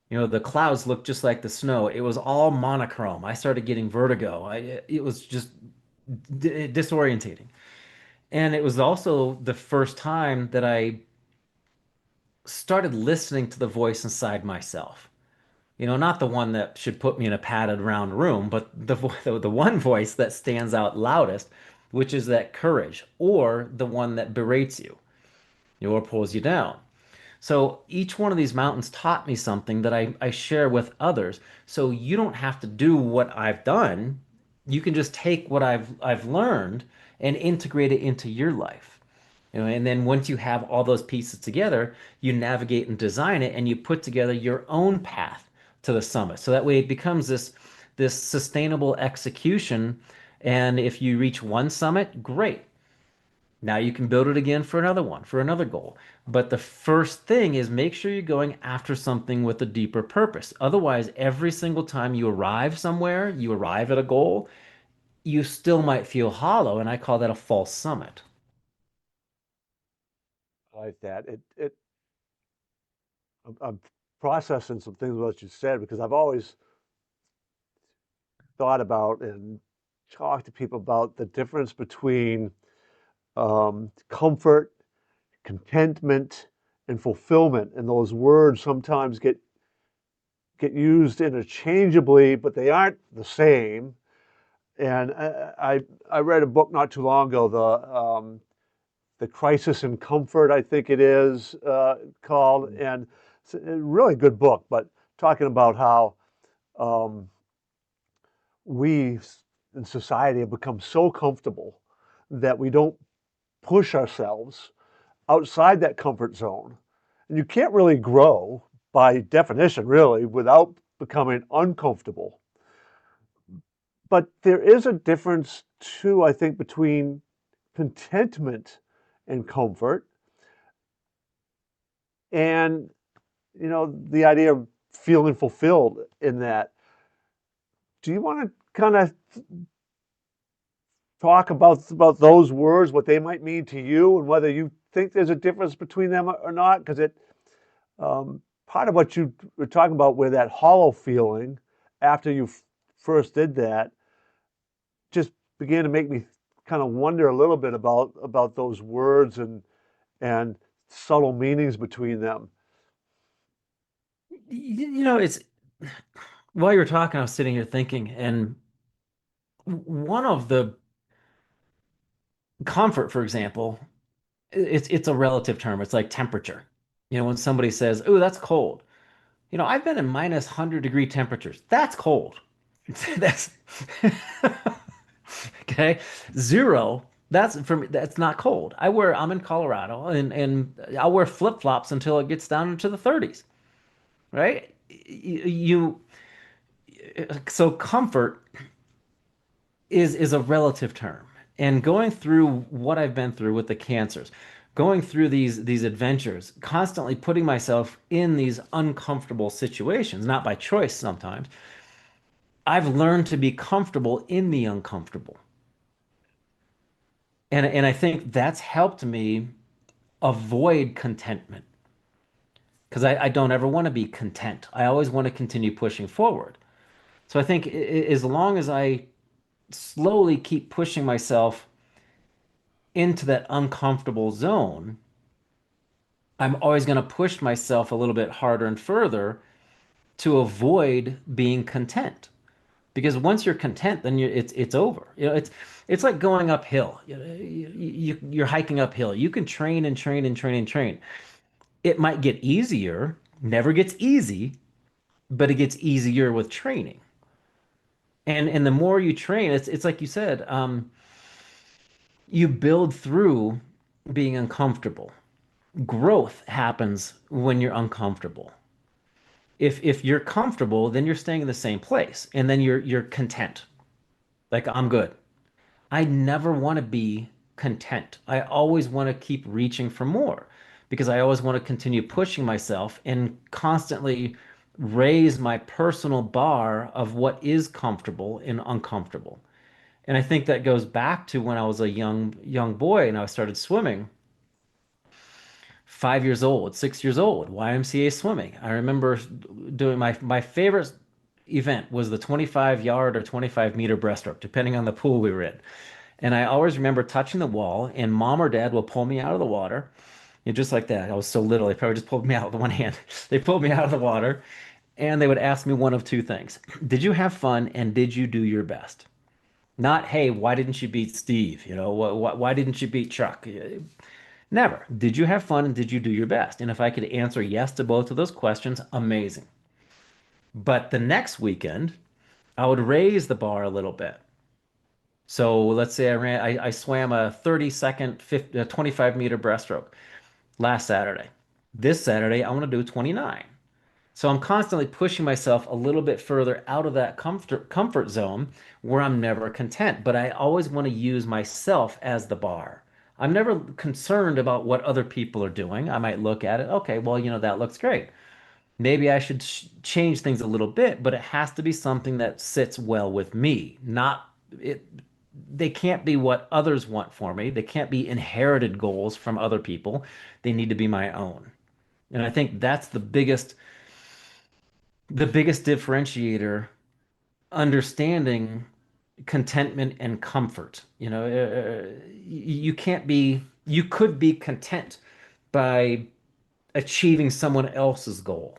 The clouds looked just like the snow. It was all monochrome. I started getting vertigo. It was just disorientating. And it was also the first time that I started listening to the voice inside myself. Not the one that should put me in a padded round room, but the one voice that stands out loudest, which is that courage, or the one that berates you, or pulls you down. So each one of these mountains taught me something that I share with others. So you don't have to do what I've done. You can just take what I've learned and integrate it into your life. And then once you have all those pieces together, you navigate and design it and you put together your own path to the summit. So that way it becomes this sustainable execution. And if you reach one summit, great. Now you can build it again for another one, for another goal. But the first thing is make sure you're going after something with a deeper purpose. Otherwise, every single time you arrive somewhere, you arrive at a goal, you still might feel hollow. And I call that a false summit. Like that. I'm processing some things what you said because I've always thought about and talked to people about the difference between comfort, contentment, and fulfillment. And those words sometimes get used interchangeably, but they aren't the same. And I read a book not too long ago, the Crisis in Comfort, I think it is called, and it's a really good book. But talking about how um, we in society have become so comfortable that we don't push ourselves outside that comfort zone. And you can't really grow by definition, really, without becoming uncomfortable. But there is a difference, too, I think, between contentment and comfort and, the idea of feeling fulfilled in that. Do you want to kind of talk about those words, what they might mean to you, and whether you think there's a difference between them or not? Because part of what you were talking about, where that hollow feeling after you first did that, just began to make me kind of wonder a little bit about those words and subtle meanings between them. It's while you were talking, I was sitting here thinking, and one of the comfort, for example, it's a relative term. It's like temperature. When somebody says, "Oh, that's cold." I've been in minus 100-degree temperatures. That's cold. That's okay. Zero. That's for me. That's not cold. I'm in Colorado and I'll wear flip-flops until it gets down into the 30s, right? So comfort is a relative term. And going through what I've been through with the cancers, going through these adventures, constantly putting myself in these uncomfortable situations, not by choice sometimes, I've learned to be comfortable in the uncomfortable. And I think that's helped me avoid contentment because I don't ever want to be content. I always want to continue pushing forward. So I think as long as I slowly keep pushing myself into that uncomfortable zone, I'm always going to push myself a little bit harder and further to avoid being content. Because once you're content, then it's over. It's like going uphill. You're hiking uphill. You can train and train and train and train. It might get easier, never gets easy, but it gets easier with training. And the more you train, it's like you said, you build through being uncomfortable. Growth happens when you're uncomfortable. If you're comfortable, then you're staying in the same place, and then you're content. Like I'm good. I never want to be content. I always want to keep reaching for more because I always want to continue pushing myself and constantly raise my personal bar of what is comfortable and uncomfortable. And I think that goes back to when I was a young boy and I started swimming. 5 years old, 6 years old, YMCA swimming. I remember doing my favorite event was the 25-yard or 25-meter breaststroke, depending on the pool we were in. And I always remember touching the wall, and mom or dad will pull me out of the water. And just like that. I was so little, they probably just pulled me out with one hand. They pulled me out of the water, and they would ask me one of two things. Did you have fun and did you do your best? Not, hey, why didn't you beat Steve? Why didn't you beat Chuck? Never. Did you have fun and did you do your best? And if I could answer yes to both of those questions, amazing. But the next weekend, I would raise the bar a little bit. So let's say I swam a 30-second, 50, 25-meter breaststroke last Saturday. This Saturday, I want to do 29. So I'm constantly pushing myself a little bit further out of that comfort zone where I'm never content. But I always want to use myself as the bar. I'm never concerned about what other people are doing. I might look at it, okay, well, that looks great. Maybe I should change things a little bit, but it has to be something that sits well with me. Not it. They can't be what others want for me. They can't be inherited goals from other people. They need to be my own. And I think that's the biggest differentiator, understanding contentment and comfort. You could be content by achieving someone else's goal.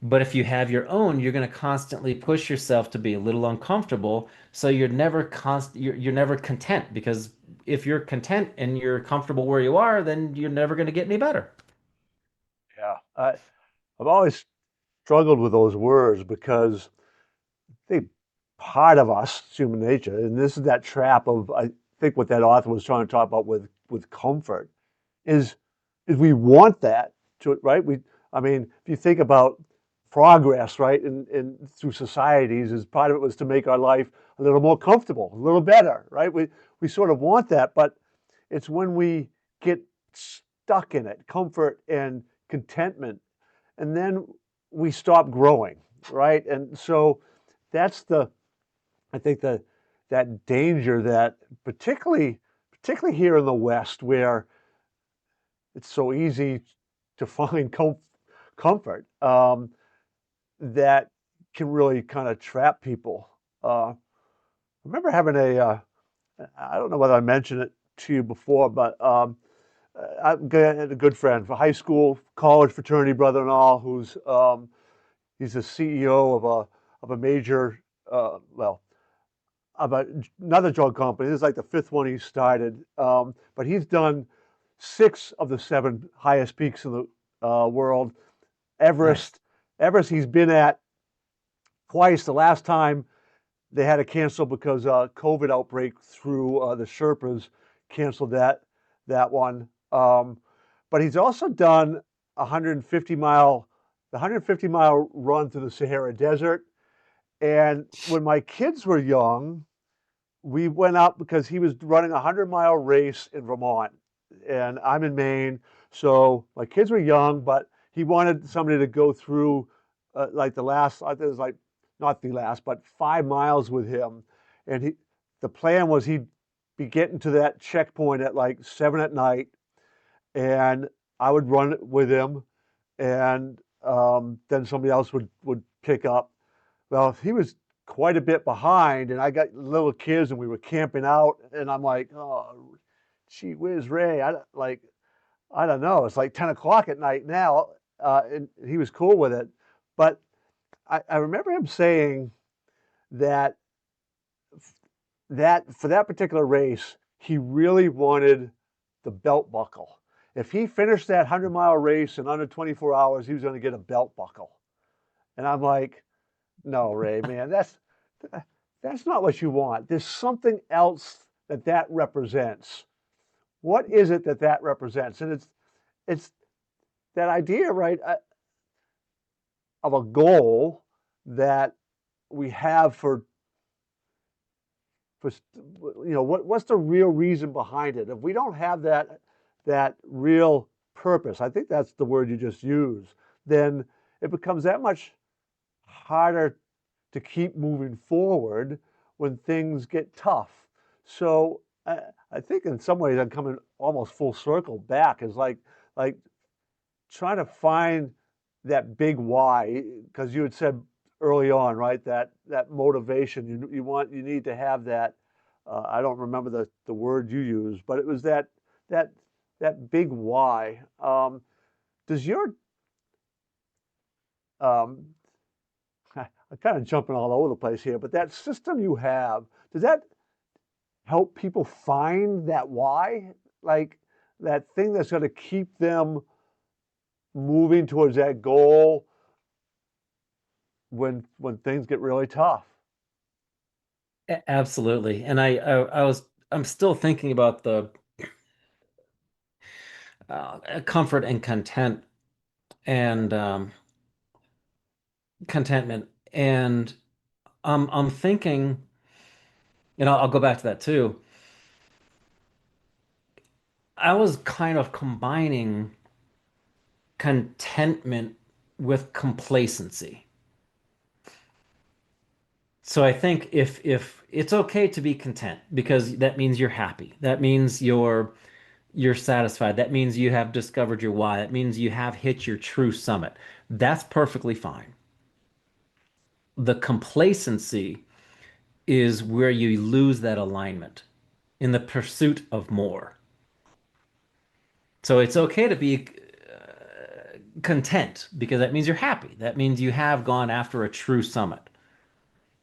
But if you have your own, you're going to constantly push yourself to be a little uncomfortable. So you're never content, because if you're content and you're comfortable where you are, then you're never going to get any better. Yeah. I've always struggled with those words because I think part of us, human nature, and this is that trap of, I think what that author was trying to talk about with comfort is is we want that to, right? I mean, if you think about progress, right, in through societies, is part of it was to make our life a little more comfortable, a little better, right? We sort of want that, but it's when we get stuck in it, comfort and contentment, and then we stop growing, right? And so that's the, I think that danger that particularly here in the West, where it's so easy to find comfort, that can really kind of trap people. I remember having I don't know whether I mentioned it to you before, but I had a good friend for high school, college fraternity brother and all, who's he's the CEO of a major, well, about another drug company. This is like the fifth one he started, but he's done six of the seven highest peaks in the world. Nice. Everest, Everest, he's been at twice. The last time they had to cancel because COVID outbreak through the Sherpas canceled that one. But he's also done 150-mile run through the Sahara Desert. And when my kids were young, we went up because he was running a 100-mile race in Vermont, and I'm in Maine. So my kids were young, but he wanted somebody to go through like the last, I think it was like not the last, but 5 miles with him. And the plan was he'd be getting to that checkpoint at like 7 at night, and I would run it with him, and then somebody else would pick up. Well, he was quite a bit behind, and I got little kids, and we were camping out, and I'm like, oh, gee whiz, Ray, I don't know, it's like 10 o'clock at night now, and he was cool with it, but I remember him saying that for that particular race, he really wanted the belt buckle. If he finished that 100-mile race in under 24 hours, he was going to get a belt buckle. And I'm like, no, Ray, man, that's not what you want. There's something else that represents. What is it that represents? And it's that idea, right, of a goal that we have for what's the real reason behind it? If we don't have that real purpose, I think that's the word you just used, then it becomes that much harder to keep moving forward when things get tough. So I think in some ways I'm coming almost full circle back, is like trying to find that big why, because you had said early on, right, that motivation, you need to have that I don't remember the word you used, but it was that that big why. Does your um, I'm kind of jumping all over the place here, but that system you have, does that help people find that why? Like that thing that's going to keep them moving towards that goal when things get really tough. Absolutely. And I'm still thinking about the comfort and content and contentment. And I'm thinking, and I'll go back to that too. I was kind of combining contentment with complacency. So I think if it's okay to be content because that means you're happy. That means you're satisfied. That means you have discovered your why. That means you have hit your true summit. That's perfectly fine. The complacency is where you lose that alignment in the pursuit of more. So it's okay to be content because that means you're happy. That means you have gone after a true summit.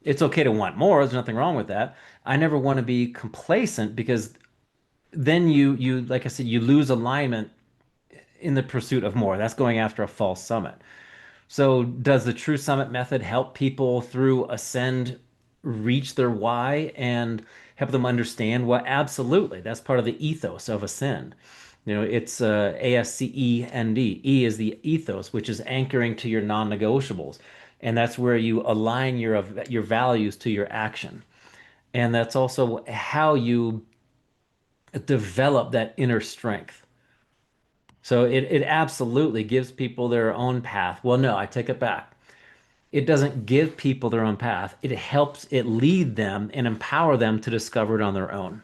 It's okay to want more. There's nothing wrong with that. I never want to be complacent because then you like I said, you lose alignment in the pursuit of more. That's going after a false summit. So, does the True Summit method help people through Ascend reach their why and help them understand what? Absolutely. That's part of the ethos of Ascend. It's ASCEND. E is the ethos, which is anchoring to your non-negotiables. And that's where you align your values to your action. And that's also how you develop that inner strength. So it absolutely gives people their own path. Well, no, I take it back. It doesn't give people their own path. It helps it lead them and empower them to discover it on their own.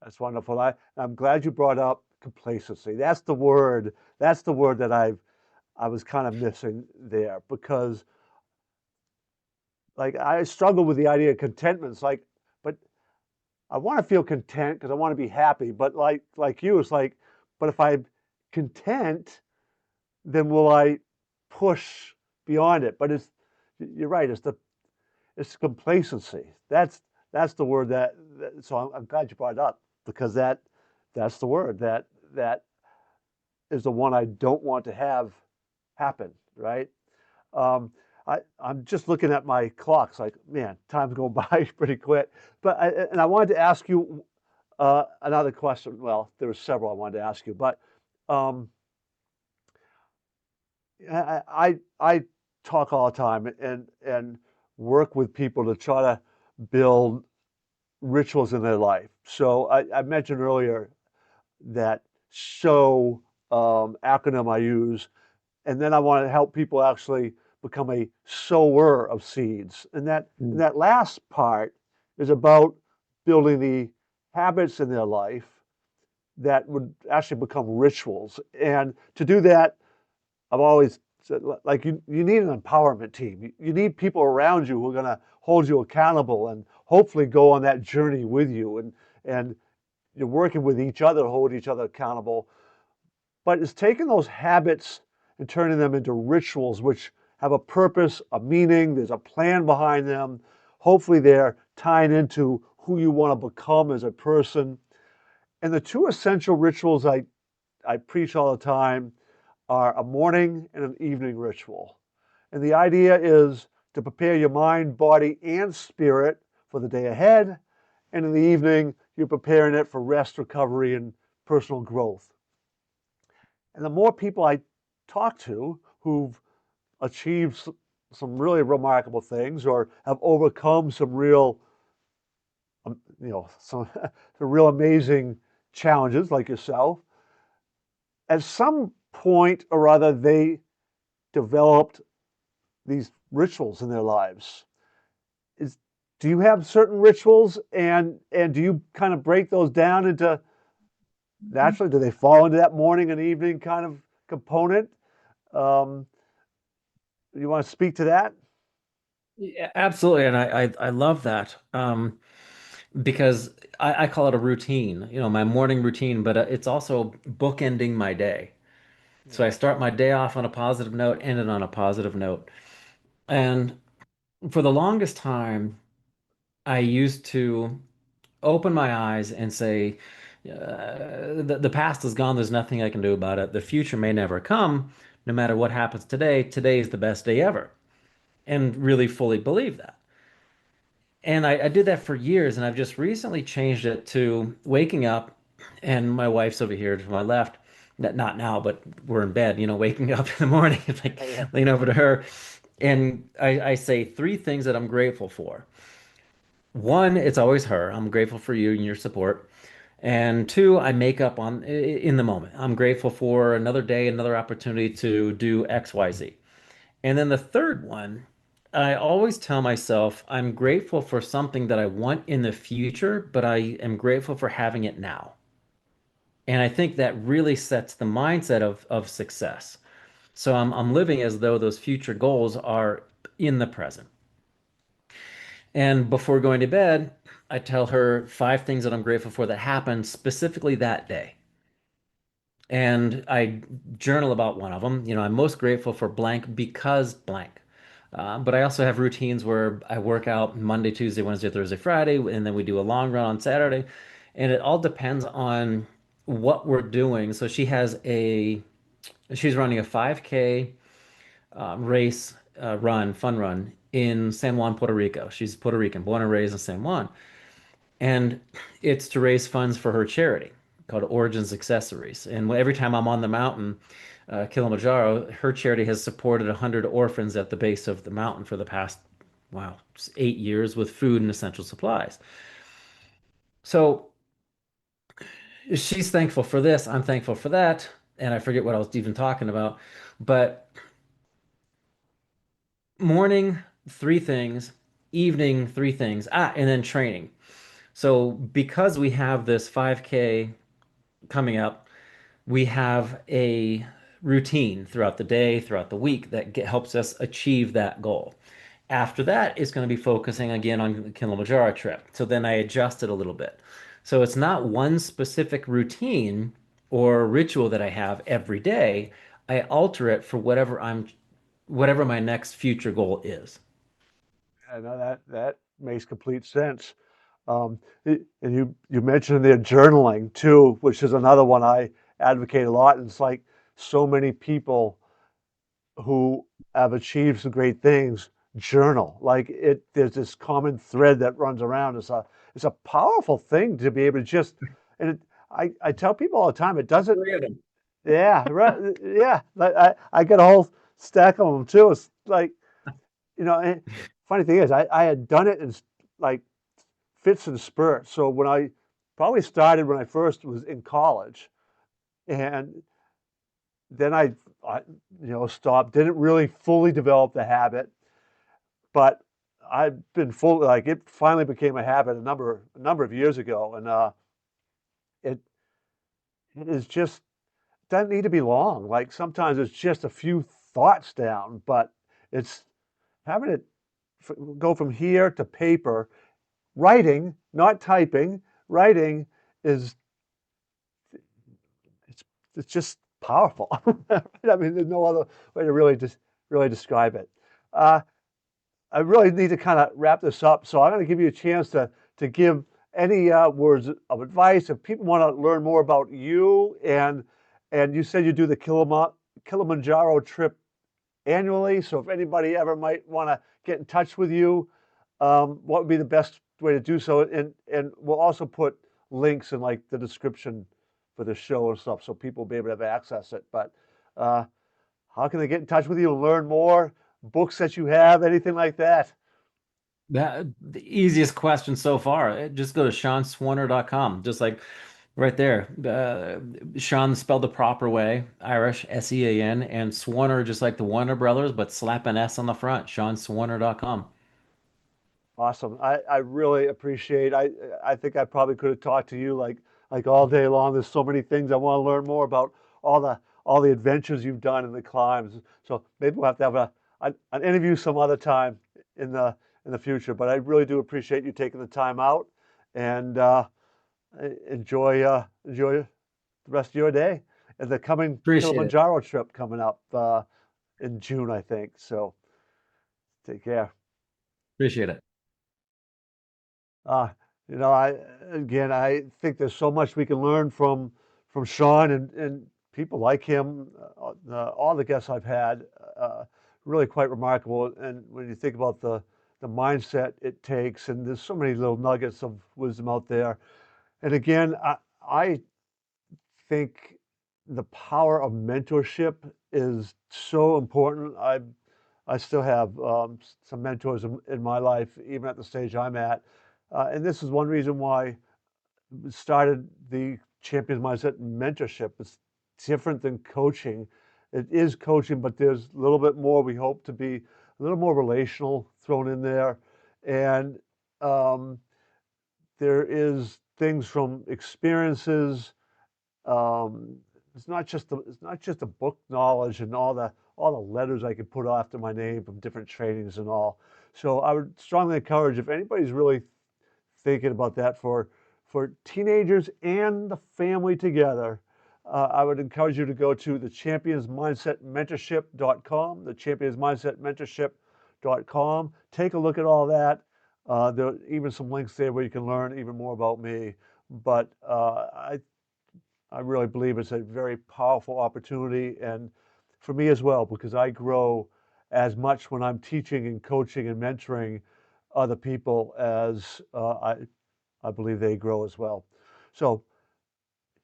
That's wonderful. I'm glad you brought up complacency. That's the word that I was kind of missing there because like I struggle with the idea of contentment. It's like, but I want to feel content because I want to be happy. But like you, it's like, but if I'm content, then will I push beyond it? But you're right. It's complacency. That's the word so I'm glad you brought it up because that's the word that is the one I don't want to have happen, right? Um, I'm just looking at my clock. It's like, man, time's going by pretty quick. And I wanted to ask you another question. Well, there were several I wanted to ask you, but um, I talk all the time and work with people to try to build rituals in their life. So I mentioned earlier that show acronym I use, and then I want to help people actually become a sower of seeds. And that last part is about building the habits in their life that would actually become rituals. And to do that, I've always said, like, you need an empowerment team. You need people around you who are going to hold you accountable and hopefully go on that journey with you. And you're working with each other, hold each other accountable. But it's taking those habits and turning them into rituals, which have a purpose, a meaning, there's a plan behind them. Hopefully, they're tying into who you want to become as a person. And the two essential rituals I preach all the time are a morning and an evening ritual. And the idea is to prepare your mind, body, and spirit for the day ahead. And in the evening, you're preparing it for rest, recovery, and personal growth. And the more people I talk to who've achieved some really remarkable things or have overcome some real, some, some real amazing challenges like yourself, at some point or other, they developed these rituals in their lives. Is Do you have certain rituals and do you kind of break those down into naturally? Do they fall into that morning and evening kind of component? Um, you want to speak to that? Yeah, absolutely, and I love that because I call it a routine, my morning routine, but it's also bookending my day. So Yeah. I start my day off on a positive note, end it on a positive note. And for the longest time, I used to open my eyes and say, the past is gone. There's nothing I can do about it. The future may never come. No matter what happens today, today is the best day ever. And really fully believe that. And I did that for years, and I've just recently changed it to waking up, and my wife's over here to my left. Not now, but we're in bed, waking up in the morning, like Yeah. lean over to her, and I say three things that I'm grateful for. One, it's always her. I'm grateful for you and your support. And two, I make up in the moment. I'm grateful for another day, another opportunity to do X, Y, Z. And then the third one, I always tell myself I'm grateful for something that I want in the future, but I am grateful for having it now. And I think that really sets the mindset of success. So I'm living as though those future goals are in the present. And before going to bed, I tell her five things that I'm grateful for that happened specifically that day. And I journal about one of them. I'm most grateful for blank because blank. But I also have routines where I work out Monday, Tuesday, Wednesday, Thursday, Friday, and then we do a long run on Saturday. And it all depends on what we're doing. So she's running a 5K race, fun run in San Juan, Puerto Rico. She's Puerto Rican, born and raised in San Juan. And it's to raise funds for her charity called Origins Accessories. And every time I'm on the mountain, Kilimanjaro, her charity has supported 100 orphans at the base of the mountain for the past, wow, 8 years with food and essential supplies. So she's thankful for this. I'm thankful for that. And I forget what I was even talking about. But morning, three things, evening, three things. And then training. So because we have this 5K coming up, we have a routine throughout the day, throughout the week that helps us achieve that goal. After that, it's going to be focusing again on the Kilimanjaro trip. So then I adjust it a little bit. So it's not one specific routine or ritual that I have every day. I alter it for whatever my next future goal is. I know that makes complete sense. And you mentioned their journaling too, which is another one I advocate a lot. And it's like so many people who have achieved some great things journal. Like there's this common thread that runs around. It's a powerful thing to be able to just and I tell people all the time it doesn't. Three of them. Yeah, right. Yeah, like I got a whole stack of them too. It's like and funny thing is I had done it in like fits and spurts. So when I probably started when I first was in college, and then I stopped. Didn't really fully develop the habit, but I've been full like it finally became a habit a number of years ago, and it it is just doesn't need to be long. Like sometimes it's just a few thoughts down, but it's having it go from here to paper. Writing, not typing. Writing is it's it's just powerful. I mean, there's no other way to really describe it. Uh, I really need to kind of wrap this up, so I'm going to give you a chance to give any words of advice if people want to learn more about you and you said you do the Kilimanjaro trip annually. So if anybody ever might want to get in touch with you, what would be the best way to do so? And we'll also put links in like the description for the show and stuff, so people will be able to have access it. But uh, how can they get in touch with you and learn more? Books that you have, anything like that? The easiest question so far. Just go to seanswarner.com. Just like right there. Sean spelled the proper way, Irish, Sean, and Swarner, just like the Warner Brothers, but slap an S on the front, seanswarner.com. Awesome. I really appreciate. I think I probably could have talked to you like all day long. There's so many things I want to learn more about all the adventures you've done and the climbs. So maybe we'll have to have an interview some other time. in the future. But I really do appreciate you taking the time out, and enjoy the rest of your day and the coming Appreciate it. Kilimanjaro trip coming up in June, I think. So take care. Appreciate it. Uh, I again, I think there's so much we can learn from Sean and people like him. All the guests I've had, really quite remarkable. And when you think about the mindset it takes, and there's so many little nuggets of wisdom out there. And again, I think the power of mentorship is so important. I still have some mentors in my life, even at the stage I'm at. And this is one reason why we started the Champions Mindset Mentorship. It's different than coaching. It is coaching, but there's a little bit more. We hope to be a little more relational thrown in there. And um, there is things from experiences. um, it's not just the book knowledge and all the letters I could put after my name from different trainings and all. So I would strongly encourage, if anybody's really thinking about that for teenagers and the family together, I would encourage you to go to the championsmindsetmentorship.com, the championsmindsetmentorship.com. Take a look at all that. There are even some links there where you can learn even more about me. But I really believe it's a very powerful opportunity, and for me as well, because I grow as much when I'm teaching and coaching and mentoring other people as I believe they grow as well. So,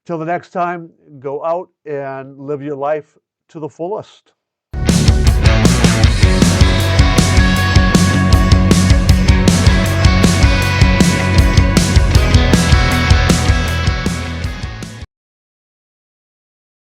till the next time, go out and live your life to the fullest.